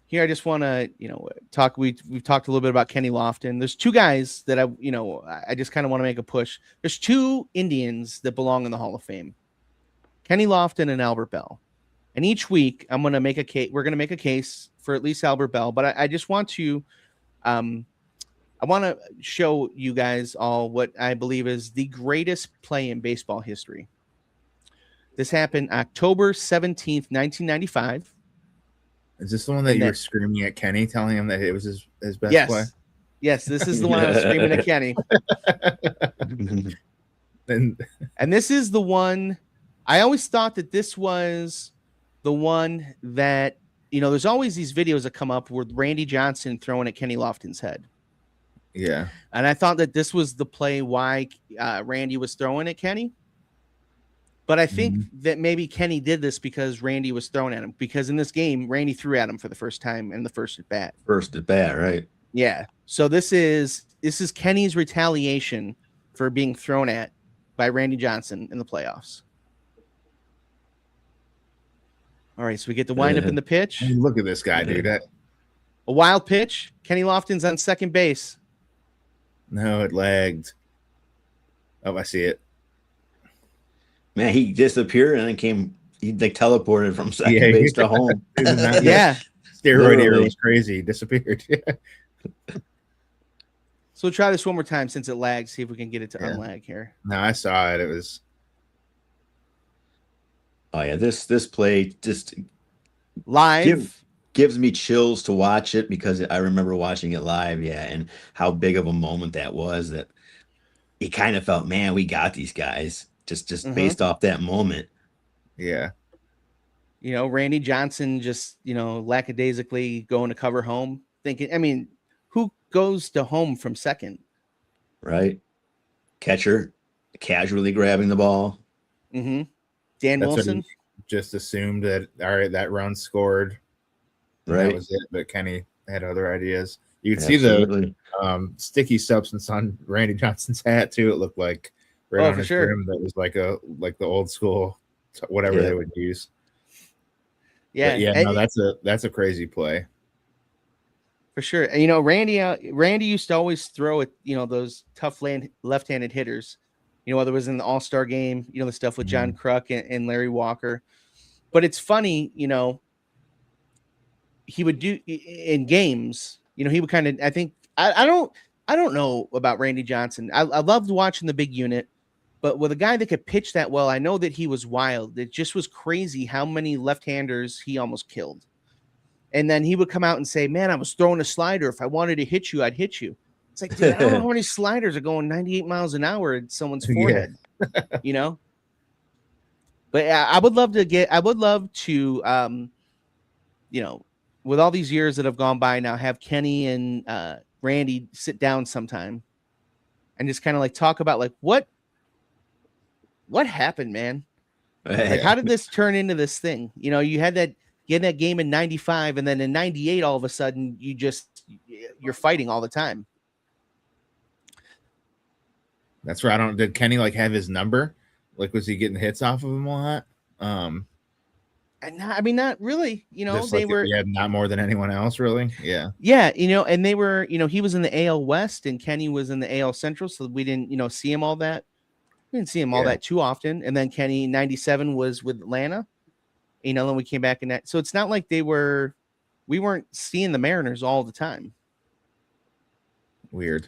here I just want to, talk. We've talked a little bit about Kenny Lofton. There's two guys that I just kind of want to make a push. There's two Indians that belong in the Hall of Fame, Kenny Lofton and Albert Bell. And each week I'm going to make a case. We're going to make a case for at least Albert Bell, but I just want to, I want to show you guys all what I believe is the greatest play in baseball history. This happened October 17th, 1995. Is this the one that you were screaming at Kenny, telling him that it was his best play? Yes, this is the one I was screaming at Kenny. And this is the one, I always thought that this was the one that, there's always these videos that come up with Randy Johnson throwing at Kenny Lofton's head. Yeah. And I thought that this was the play why Randy was throwing at Kenny. But I think that maybe Kenny did this because Randy was throwing at him. Because in this game, Randy threw at him for the first time in the first at bat. First at bat, right? Yeah. So this is Kenny's retaliation for being thrown at by Randy Johnson in the playoffs. All right, so we get the wind up in the pitch. Look at this guy, dude. A wild pitch. Kenny Lofton's on second base. No, it lagged. Oh, I see it. Man, he disappeared and then he like teleported from second base to home. Yeah. Steroid era was crazy. He disappeared. So we'll try this one more time since it lags. See if we can get it to Yeah. unlag here. No, I saw it. It was Oh yeah, this play just Live. gives me chills to watch it because I remember watching it live, yeah, and how big of a moment that was. That you kind of felt, man, we got these guys just based off that moment. yeah. You know, Randy Johnson just, you know, lackadaisically going to cover home, thinking, I mean, who goes to home from second? Right? Catcher casually grabbing the ball. Mm-hmm. Dan That's what Wilson. he just assumed that all right, that run scored. And Right. that was it. But Kenny had other ideas. You could see Absolutely. the sticky substance on Randy Johnson's hat too. It looked like right Oh, on for his sure. brim. That was like the old school whatever Yeah. they would use. Yeah. But yeah, And- no, that's a crazy play. For sure. And, you know, Randy used to always throw at, you know, those tough left-handed hitters, you know, whether it was in the All-Star game, you know, the stuff with John Kruk and Larry Walker. But it's funny, you know, he would do in games, you know, he would kind of, I think, I don't know about Randy Johnson. I loved watching the big unit, but with a guy that could pitch that well, I know that he was wild. It just was crazy how many left-handers he almost killed. And then he would come out and say, man, I was throwing a slider. If I wanted to hit you, I'd hit you. It's like, dude, I don't know how many sliders are going 98 miles an hour at someone's forehead, you know? But I would love to, you know, with all these years that have gone by now, have Kenny and Randy sit down sometime and just kind of like talk about like, what happened, man? Like, how did this turn into this thing? You know, you had that game in 95 and then in 98, all of a sudden you're fighting all the time. That's right. Did Kenny like have his number? Like, was he getting hits off of him a lot? And I mean, not really, you know, Just they like were, he had not more than anyone else really. Yeah. yeah, you know, and they were, you know, he was in the AL West and Kenny was in the AL Central. So we didn't, you know, see him all that. We didn't see him all that too often. And then Kenny 97 was with Atlanta, you know, then we came back in that. So it's not like we weren't seeing the Mariners all the time. Weird.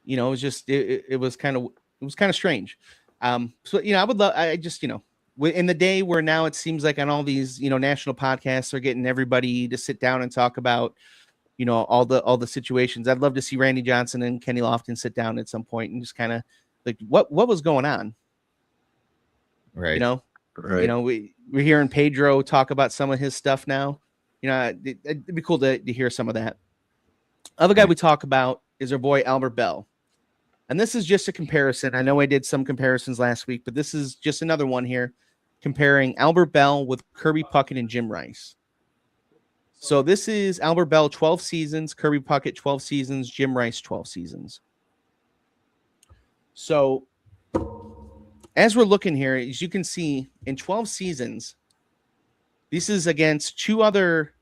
You know, it was just, it was kind of strange. So, you know, I just, you know, in the day where now it seems like on all these, you know, national podcasts are getting everybody to sit down and talk about, you know, all the situations. I'd love to see Randy Johnson and Kenny Lofton sit down at some point and just kind of like, what was going on? Right. You know, Right. you know, we're hearing Pedro talk about some of his stuff now. You know, it'd be cool to hear some of that. Other guy we talk about is our boy Albert Bell. And this is just a comparison. I know I did some comparisons last week, but this is just another one here comparing Albert Bell with Kirby Puckett and Jim Rice. So this is Albert Bell 12 seasons, Kirby Puckett 12 seasons, Jim Rice 12 seasons. So as we're looking here, as you can see, in 12 seasons, this is against two other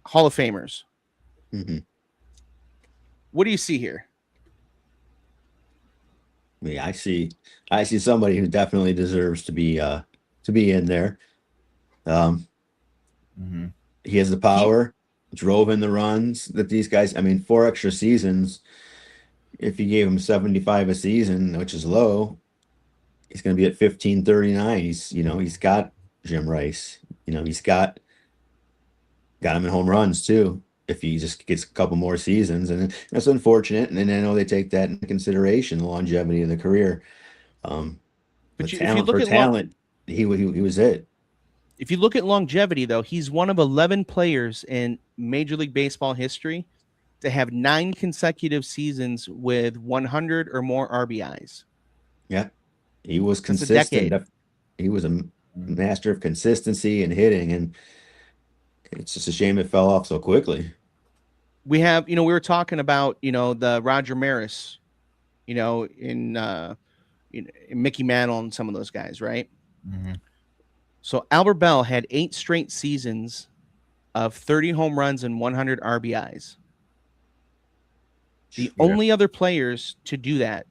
Hall of Famers. Mm-hmm. What do you see here? Yeah, I see somebody who definitely deserves to be in there. He has the power, drove in the runs that these guys, I mean, 4 extra seasons. If you gave him 75 a season, which is low, he's going to be at 1539. He's got Jim Rice, he's got him in home runs too. If he just gets a couple more seasons, and that's unfortunate. And I know they take that into consideration, the longevity of the career. But if you look at talent, he was it. If you look at longevity, though, he's one of 11 players in Major League Baseball history to have 9 consecutive seasons with 100 or more RBIs. Yeah, he was consistent. He was a master of consistency and hitting, and it's just a shame it fell off so quickly. We have, we were talking about, the Roger Maris, in Mickey Mantle and some of those guys, right? Mm-hmm. So Albert Bell had 8 straight seasons of 30 home runs and 100 RBIs. The only other players to do that,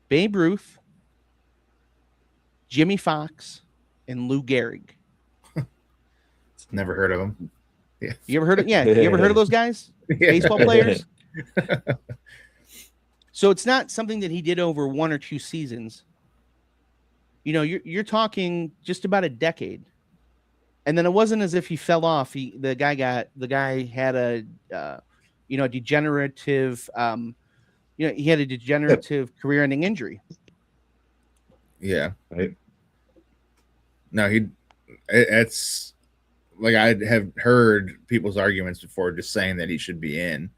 Babe Ruth, Jimmy Fox, and Lou Gehrig. Never heard of them. Yeah. You ever heard of? Yeah, you ever heard of those guys? baseball players. So it's not something that he did over 1 or 2 seasons. You're talking just about a decade. And then it wasn't as if he fell off. The guy had a degenerative he had a degenerative career-ending injury. Yeah. Right. No, it's like I have heard people's arguments before just saying that he should be in.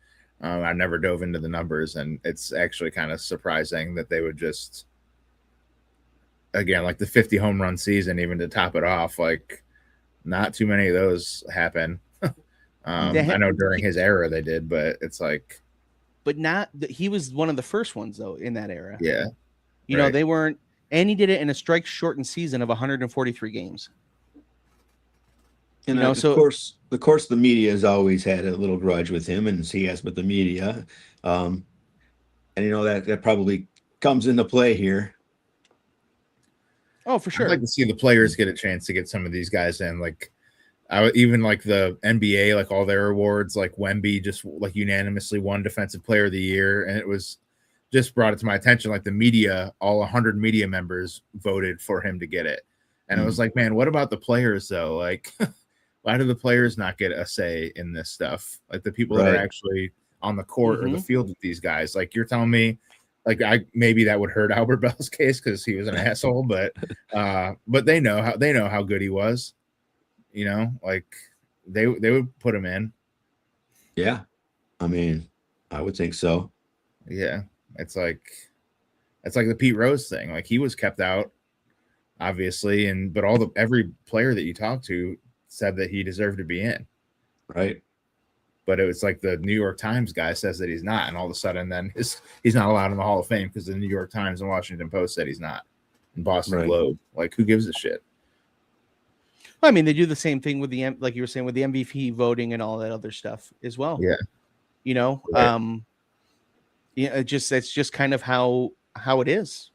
I never dove into the numbers, and it's actually kind of surprising that they would just, again, like the 50 home run season, even to top it off, like not too many of those happen. I know during his era they did, but it's like, but he was one of the first ones though in that era. Yeah. They weren't, and he did it in a strike shortened season of 143 games. And of course, the media has always had a little grudge with him, and he has with the media. And that probably comes into play here. Oh, for sure. I'd like to see the players get a chance to get some of these guys in. Like, even like the NBA, like all their awards, like Wemby just like unanimously won Defensive Player of the Year, and it was just brought it to my attention. Like the media, all 100 media members voted for him to get it, and it was like, man, what about the players though? Like, why do the players not get a say in this stuff? Like the people that are actually on the court or the field with these guys. Like you're telling me, like maybe that would hurt Albert Bell's case because he was an asshole, but they know how good he was. Like they would put him in. Yeah, I mean, I would think so. Yeah, it's like the Pete Rose thing. Like he was kept out, obviously, but every player that you talk to said that he deserved to be in. Right. But it was like the New York Times guy says that he's not, and all of a sudden then he's not allowed in the Hall of Fame because the New York Times and Washington Post said he's not, and Boston Globe. Like, who gives a shit? I mean, they do the same thing with like you were saying, with the MVP voting and all that other stuff as well. Yeah. It's just kind of how it is,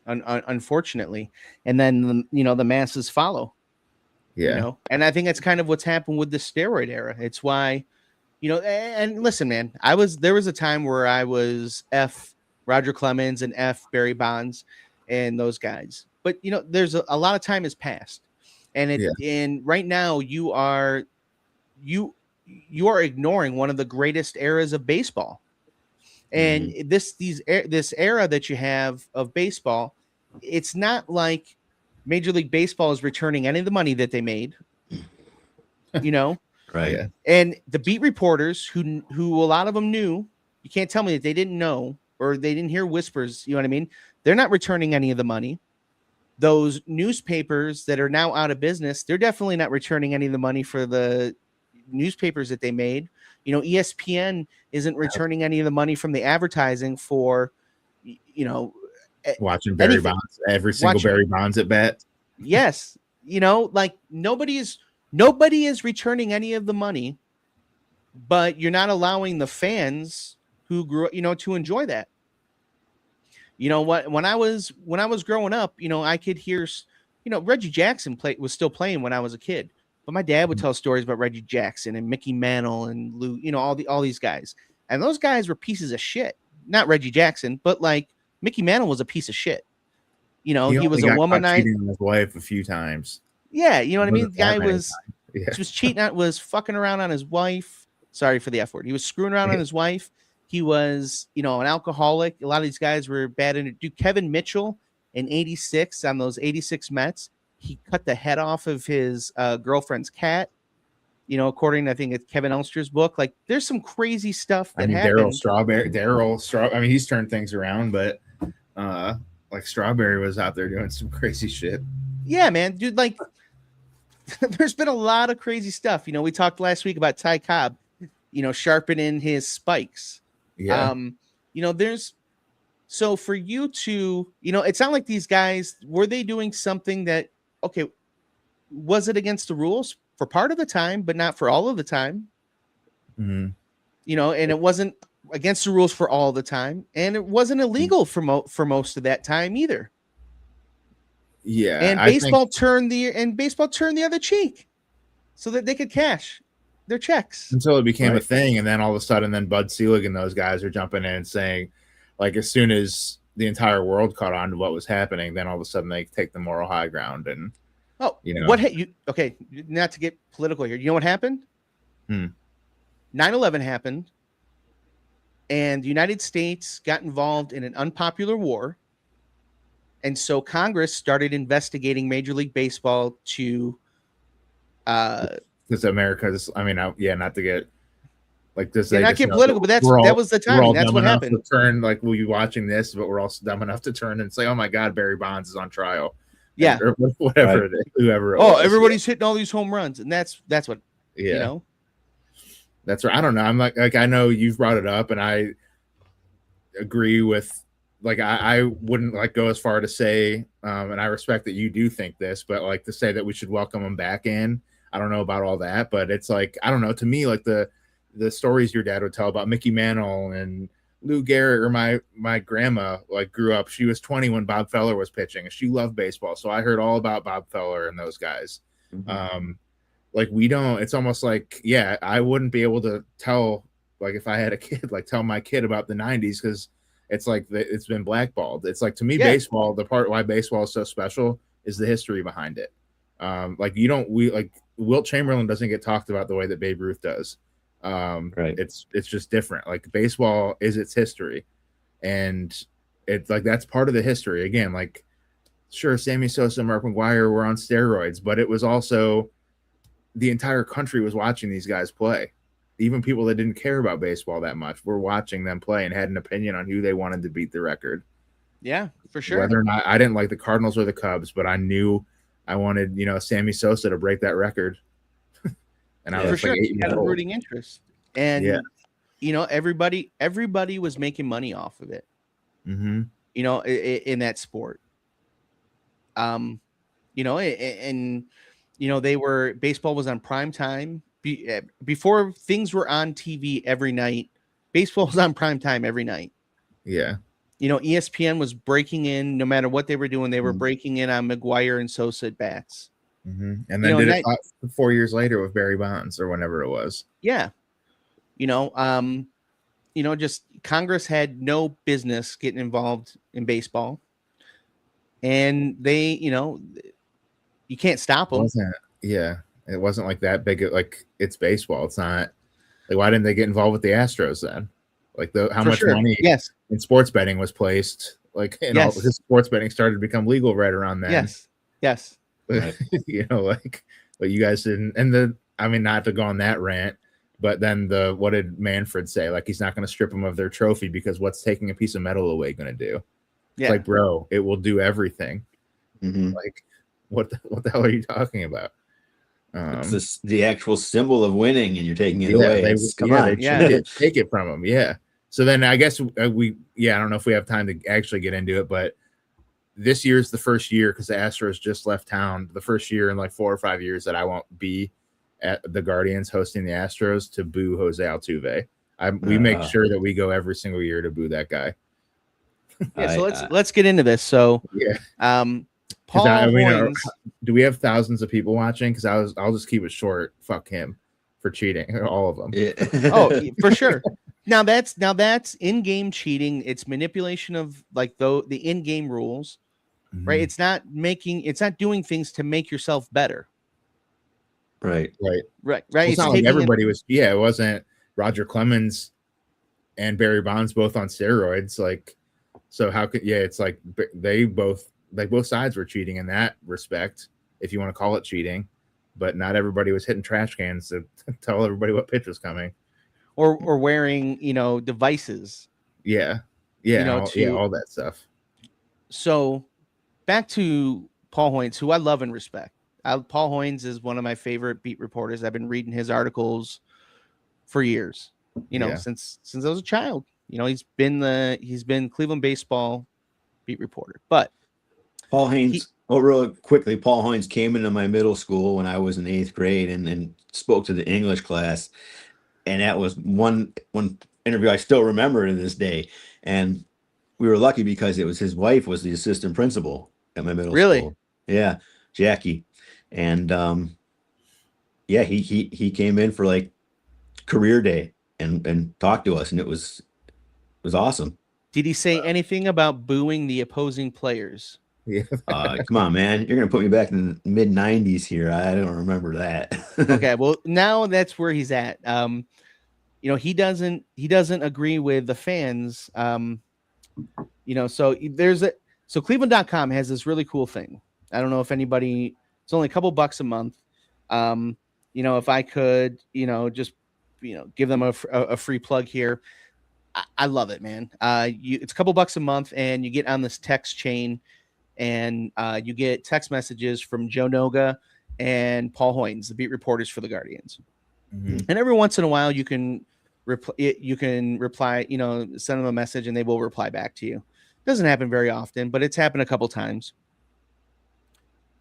unfortunately. And then the masses follow. Yeah. And I think that's kind of what's happened with the steroid era. It's why, and listen, man, there was a time where I was F Roger Clemens and F Barry Bonds and those guys. But there's a lot of time has passed. And right now you are ignoring one of the greatest eras of baseball. And this era that you have of baseball, it's not like Major League Baseball is returning any of the money that they made, Right. Yeah. And the beat reporters who a lot of them knew, you can't tell me that they didn't know or they didn't hear whispers. You know what I mean? They're not returning any of the money. Those newspapers that are now out of business, they're definitely not returning any of the money for the newspapers that they made. ESPN isn't returning any of the money from the advertising for, watching Barry Bonds, every single Barry Bonds at bat. Yes. Like nobody is returning any of the money, but you're not allowing the fans who grew, to enjoy that. When I was growing up, I could hear, Reggie Jackson was still playing when I was a kid, but my dad would tell stories about Reggie Jackson and Mickey Mantle and Lou, all these guys. And those guys were pieces of shit. Not Reggie Jackson, but like Mickey Mantle was a piece of shit. He was a womanizer. Cheating on his wife a few times. Yeah. You know what I mean? The guy was cheating, was fucking around on his wife. Sorry for the F word. He was screwing around on his wife. He was, an alcoholic. A lot of these guys were bad in it. Dude, Kevin Mitchell in 86 on those 86 Mets, he cut the head off of his girlfriend's cat. According to, I think it's Kevin Elster's book. Like, there's some crazy stuff that happened. Daryl Strawberry. I mean, he's turned things around, but like Strawberry was out there doing some crazy shit. Yeah, man, dude. Like, there's been a lot of crazy stuff. We talked last week about Ty Cobb, sharpening his spikes. Yeah. So for you to, it's not like these guys, were they doing something that, okay, was it against the rules for part of the time, but not for all of the time? Mm-hmm. And it wasn't against the rules for all the time, and it wasn't illegal for most of that time either. Yeah. And baseball turned the other cheek so that they could cash. They're checks. Until it became a Right. thing, and then all of a sudden, then Bud Selig and those guys are jumping in and saying, like, as soon as the entire world caught on to what was happening, then all of a sudden they take the moral high ground. And you know, okay, not to get political here. You know what happened? 9/11 happened, and the United States got involved in an unpopular war. And so Congress started investigating Major League Baseball to because America's, I mean, not to get like this. not get political, but that was the timing. That's what happened. Turn, like, we'll be watching this, but we're also dumb enough to turn and say, "Oh my God, Barry Bonds is on trial." Yeah, or whatever it is, whoever. Everybody's hitting all these home runs, and that's what you know. That's right. I don't know. I'm like I know you've brought it up, and I agree with. Like, I wouldn't like go as far to say, and I respect that you do think this, but like to say that we should welcome them back in. I don't know about all that, but it's like, I don't know. To me, like the stories your dad would tell about Mickey Mantle and Lou Gehrig, or my grandma, like, grew up. She was 20 when Bob Feller was pitching, and she loved baseball. So I heard all about Bob Feller and those guys. Like, we don't. It's almost like, I wouldn't be able to tell, like, if I had a kid, like, tell my kid about the 90s, because it's like it's been blackballed. It's like, to me, baseball, the part why baseball is so special is the history behind it. Like, Wilt Chamberlain doesn't get talked about the way that Babe Ruth does. Right. It's just different. Like, baseball is its history, and it's like that's part of the history. Again, like, sure, Sammy Sosa and Mark McGwire were on steroids, but it was also the entire country was watching these guys play. Even people that didn't care about baseball that much were watching them play and had an opinion on who they wanted to beat the record. Yeah, for sure. Whether or not I didn't like the Cardinals or the Cubs, but I knew I wanted, Sammy Sosa to break that record. And I was for sure, like 8 you years had a old. rooting interest, and everybody was making money off of it. In that sport. Baseball was on prime time. Before things were on TV every night, baseball was on prime time every night. Yeah. ESPN was breaking in no matter what they were doing. They were breaking in on McGwire and Sosa at bats. And then did it 4 years later with Barry Bonds or whenever it was. Yeah. Just Congress had no business getting involved in baseball. And they, you can't stop them. It wasn't like that big. Like, it's baseball. It's not like, why didn't they get involved with the Astros then? Like, how much money in sports betting was placed? Like, all this sports betting started to become legal right around then. Yes. Right. But you guys didn't. And not to go on that rant, but then what did Manfred say? Like, he's not going to strip them of their trophy, because what's taking a piece of metal away going to do? Yeah. It's like, bro, it will do everything. Like, what the hell are you talking about? It's the actual symbol of winning, and you're taking it away. Take it from them. Yeah. So then I guess I don't know if we have time to actually get into it, but this year's the first year, because the Astros just left town, the first year in like 4 or 5 years that I won't be at the Guardians hosting the Astros to boo Jose Altuve. We make sure that we go every single year to boo that guy. So let's get into this. So Paul Hoynes, do we have thousands of people watching? Because I'll just keep it short. Fuck him for cheating, all of them. Oh, for sure. Now that's in-game cheating. It's manipulation of the in-game rules, right? It's not doing things to make yourself better. Right. It's not like everybody was. It wasn't Roger Clemens and Barry Bonds both on steroids. Like, so how could? It's like both sides were cheating in that respect, if you want to call it cheating. But not everybody was hitting trash cans to tell everybody what pitch was coming, or wearing devices. All that stuff. So back to Paul Hoynes, who I love and respect. Paul Hoynes is one of my favorite beat reporters. I've been reading his articles for years. Since I was a child. He's been Cleveland baseball beat reporter. But Paul Hoynes, real quickly, Paul Hoynes came into my middle school when I was in 8th grade and spoke to the English class. And that was one interview I still remember to this day. And we were lucky because his wife was the assistant principal at my middle school. Yeah, Jackie. And he came in for like career day and talked to us, and it was awesome. Did he say anything about booing the opposing players? Yeah. Come on, man, you're gonna put me back in the mid '90s here. I don't remember that. Okay, well now that's where he's at. He doesn't agree with the fans. So Cleveland.com has this really cool thing. I don't know if anybody. It's only a couple bucks a month. If I could, just give them a free plug here. I love it, man. It's a couple bucks a month, and you get on this text chain, and you get text messages from Joe Noga and Paul Hoynes, the beat reporters for the Guardians. Mhm. And every once in a while, you can reply, send them a message, and they will reply back to you. Doesn't happen very often, but it's happened a couple times.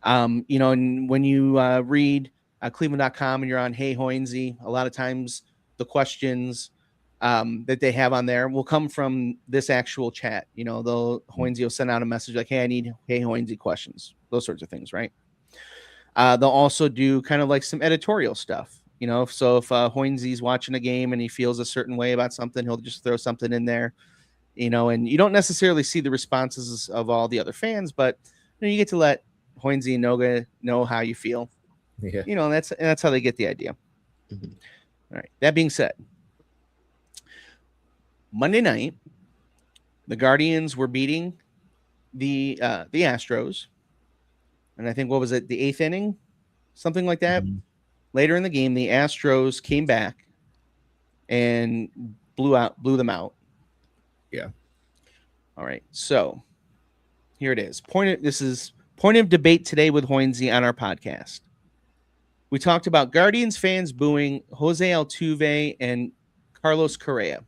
And when you read Cleveland.com and you're on Hey Hoynesy, a lot of times the questions that they have on there will come from this actual chat. Hoynesy will send out a message like, hey, I need Hey Hoynesy questions, those sorts of things, right? They'll also do kind of like some editorial stuff. So if Hoynesy's watching a game and he feels a certain way about something, he'll just throw something in there, and you don't necessarily see the responses of all the other fans, but you get to let Hoynesy and Noga know how you feel. Yeah. That's how they get the idea. Mhm. All right. That being said, Monday night, the Guardians were beating the Astros, and I think what was it, the 8th inning, something like that. Mhm. Later in the game, the Astros came back and blew them out. Yeah. All right. So here it is. This is point of debate today with Hoynesy on our podcast. We talked about Guardians fans booing Jose Altuve and Carlos Correa.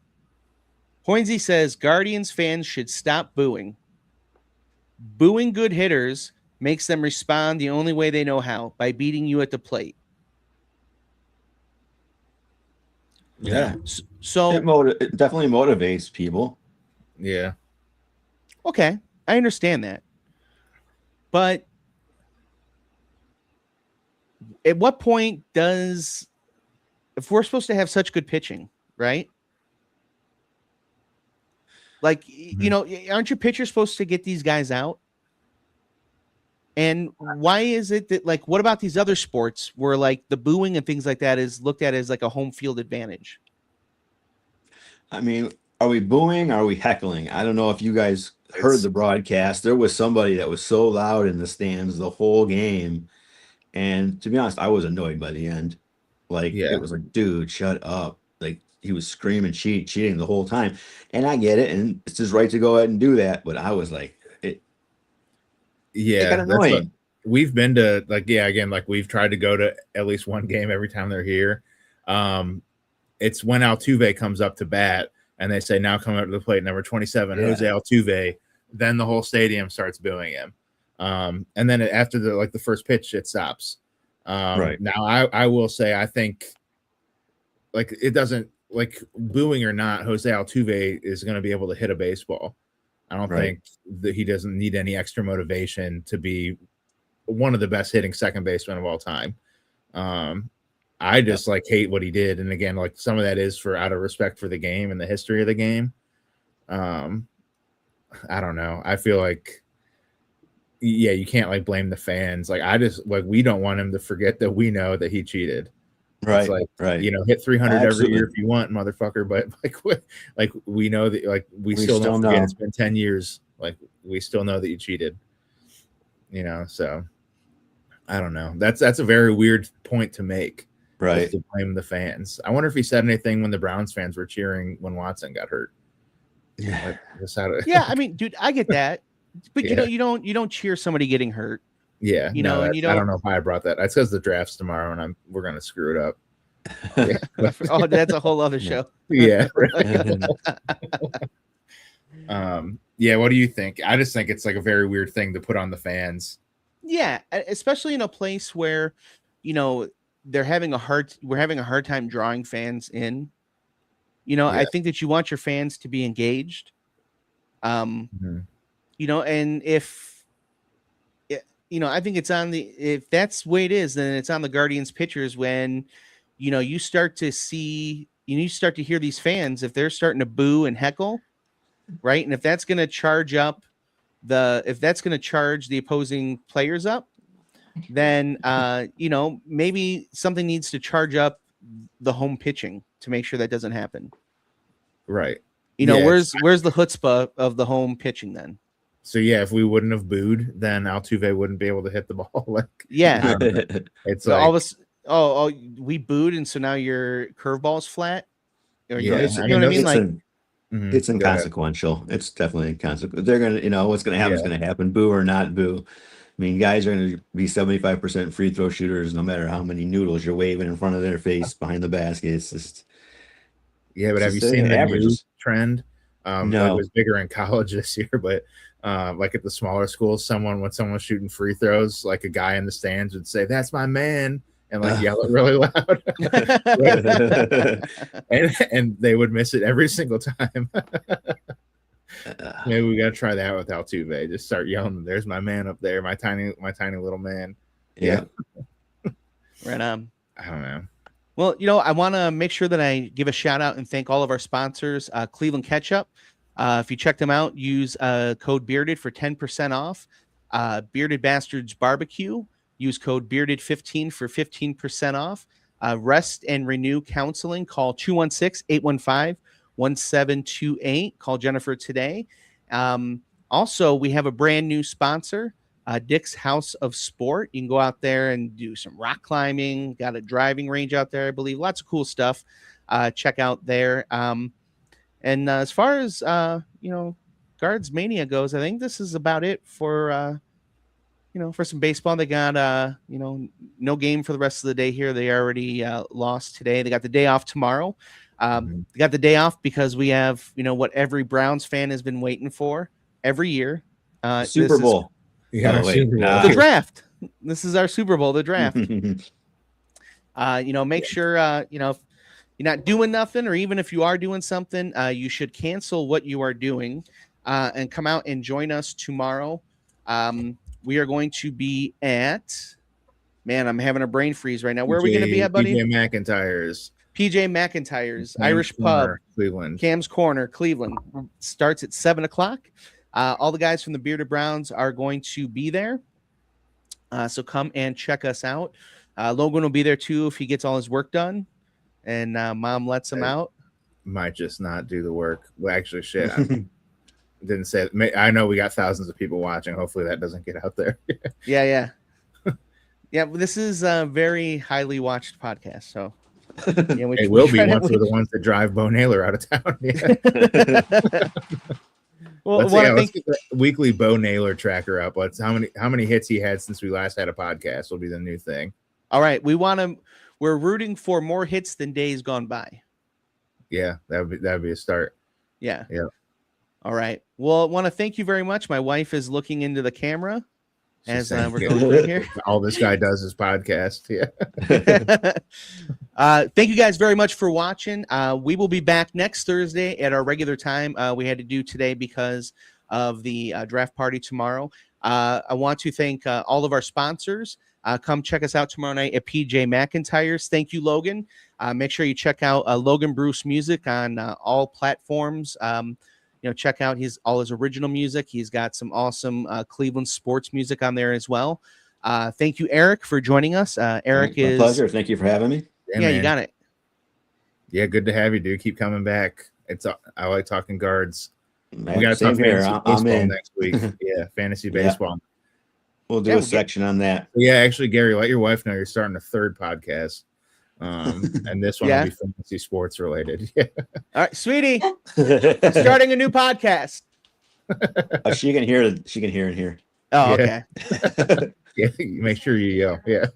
Hoynesy says Guardians fans should stop booing. Booing good hitters makes them respond the only way they know how, by beating you at the plate. Yeah, So it definitely motivates people. Yeah. okay, I understand that. But at what point if we're supposed to have such good pitching, right? Like, aren't your pitchers supposed to get these guys out? And why is it that, like, what about these other sports where, like, the booing and things like that is looked at as like a home field advantage? I mean, are we booing? Are we heckling? I don't know if you guys heard the broadcast. There was somebody that was so loud in the stands the whole game. And to be honest, I was annoyed by the end. Like, Yeah. it was like, dude, shut up. Like, he was screaming, cheating the whole time. And I get it. And it's his right to go ahead and do that. But I was like, it Yeah, got that's what annoying. we've been to. Like, yeah, again, like we've tried to go to at least one game every time they're here. It's when Altuve comes up to bat and they say, now come up to the plate, number 27, Yeah. Jose Altuve. Then the whole stadium starts booing him. And then after the first pitch, it stops. Right. Now I will say, I think, like, it doesn't, like, booing or not, Jose Altuve is going to be able to hit a baseball. I don't Right. think that he doesn't need any extra motivation to be one of the best hitting second basemen of all time. I just like hate what he did. And again, like, some of that is for out of respect for the game and the history of the game. I don't know. I feel like, yeah, you can't like blame the fans. Like, I just, like, we don't want him to forget that we know that he cheated. Right. It's like, right. Hit 300 every Absolutely. year if you want, motherfucker. But like we know that, like, we still don't still forget know. it's been 10 years. Like, we still know that you cheated. So I don't know. That's a very weird point to make. Right. To blame the fans. I wonder if he said anything when the Browns fans were cheering when Watson got hurt. Yeah. Like, just how to, Yeah, I mean, dude, I get that, but Yeah. you don't cheer somebody getting hurt. yeah. You know, and you I don't. don't know if I brought that. It's because the draft's tomorrow and we're gonna screw it up. Oh, that's a whole other show. Yeah. Yeah. What do you think? I just think it's like a very weird thing to put on the fans. Yeah, especially in a place where, we're having a hard time drawing fans in. I think that you want your fans to be engaged. Mhm. And if I think if that's the way it is, then it's on the Guardians pitchers when, you start to see you start to hear these fans, if they're starting to boo and heckle, right? And if that's going to charge the opposing players up, then maybe something needs to charge up the home pitching to make sure that doesn't happen. Right. Where's the chutzpah of the home pitching then? So yeah, if we wouldn't have booed, then Altuve wouldn't be able to hit the ball. It's so like all of us. Oh, we booed, and so now your curveball's flat. It's inconsequential. It's definitely inconsequential. They're gonna, what's gonna happen is gonna happen. Boo or not boo. I mean, guys are gonna be 75% free throw shooters, no matter how many noodles you're waving in front of their face behind the basket. It's just but have you seen the new trend? No. It was bigger in college this year, but like at the smaller schools, when someone's shooting free throws, like a guy in the stands would say, "That's my man," and like yell it really loud. and they would miss it every single time. Maybe we gotta try that with Altuve. Just start yelling, "There's my man up there, my tiny little man." Yeah. Right on. I don't know. Well, I want to make sure that I give a shout out and thank all of our sponsors. Cleveland Ketchup. If you check them out, use code Bearded for 10% off. Bearded Bastards Barbecue. Use code Bearded15 for 15% off. Rest and Renew Counseling. Call 216-815-1728. Call Jennifer today. Also, we have a brand new sponsor, Dick's House of Sport. You can go out there and do some rock climbing. Got a driving range out there, I believe. Lots of cool stuff. Check out there. And as far as Guardsmania goes, I think this is about it for for some baseball. They got no game for the rest of the day here. They already lost today. They got the day off tomorrow. They got the day off because we have what every Browns fan has been waiting for every year. Super Bowl. The draft. This is our Super Bowl, the draft. Make sure if you're not doing nothing, or even if you are doing something, you should cancel what you are doing and come out and join us tomorrow. We are going to be at, I'm having a brain freeze right now. Where are we going to be at, buddy? PJ McIntyre's Irish Pub, Cleveland. Cam's Corner, Cleveland. Starts at 7:00. All the guys from the Bearded Browns are going to be there. So come and check us out. Logan will be there too if he gets all his work done and Mom lets him out. Might just not do the work. Well, actually, shit. I didn't say it. I know we got thousands of people watching. Hopefully that doesn't get out there. Yeah. This is a very highly watched podcast. So it will be one for the ones that drive Bo Naylor out of town. Well, let's get the weekly Bo Naylor tracker up. How many hits he had since we last had a podcast will be the new thing. All right, we're rooting for more hits than days gone by. Yeah, that'd be a start. Yeah. All right. Well, I want to thank you very much. My wife is looking into the camera as we're going through here. All this guy does is podcast. Yeah. Thank you guys very much for watching. We will be back next Thursday at our regular time. We had to do today because of the draft party tomorrow. I want to thank all of our sponsors. Come check us out tomorrow night at PJ McIntyre's. Thank you, Logan. Make sure you check out Logan Bruce Music on all platforms. Check out all his original music. He's got some awesome Cleveland sports music on there as well. Thank you, Eric, for joining us. Eric My pleasure. Thank you for having me. Yeah, you got it. Yeah, good to have you, dude. Keep coming back. I like talking guards. We got to talk fantasy baseball next week. Yeah, fantasy baseball. We'll do a section on that. Yeah, actually, Gary, let your wife know you're starting a third podcast. And this one will be fantasy sports related. Yeah. All right, sweetie. Starting a new podcast. She can hear in here. Oh, okay. Yeah, make sure you yell. Yeah.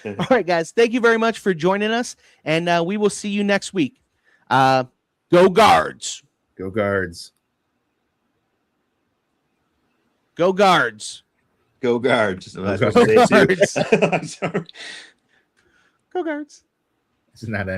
All right, guys. Thank you very much for joining us. And we will see you next week. Go Guards. Go Guards. Go Guards. Go Guards. Go Guards. I'm sorry. Go Guards. Isn't that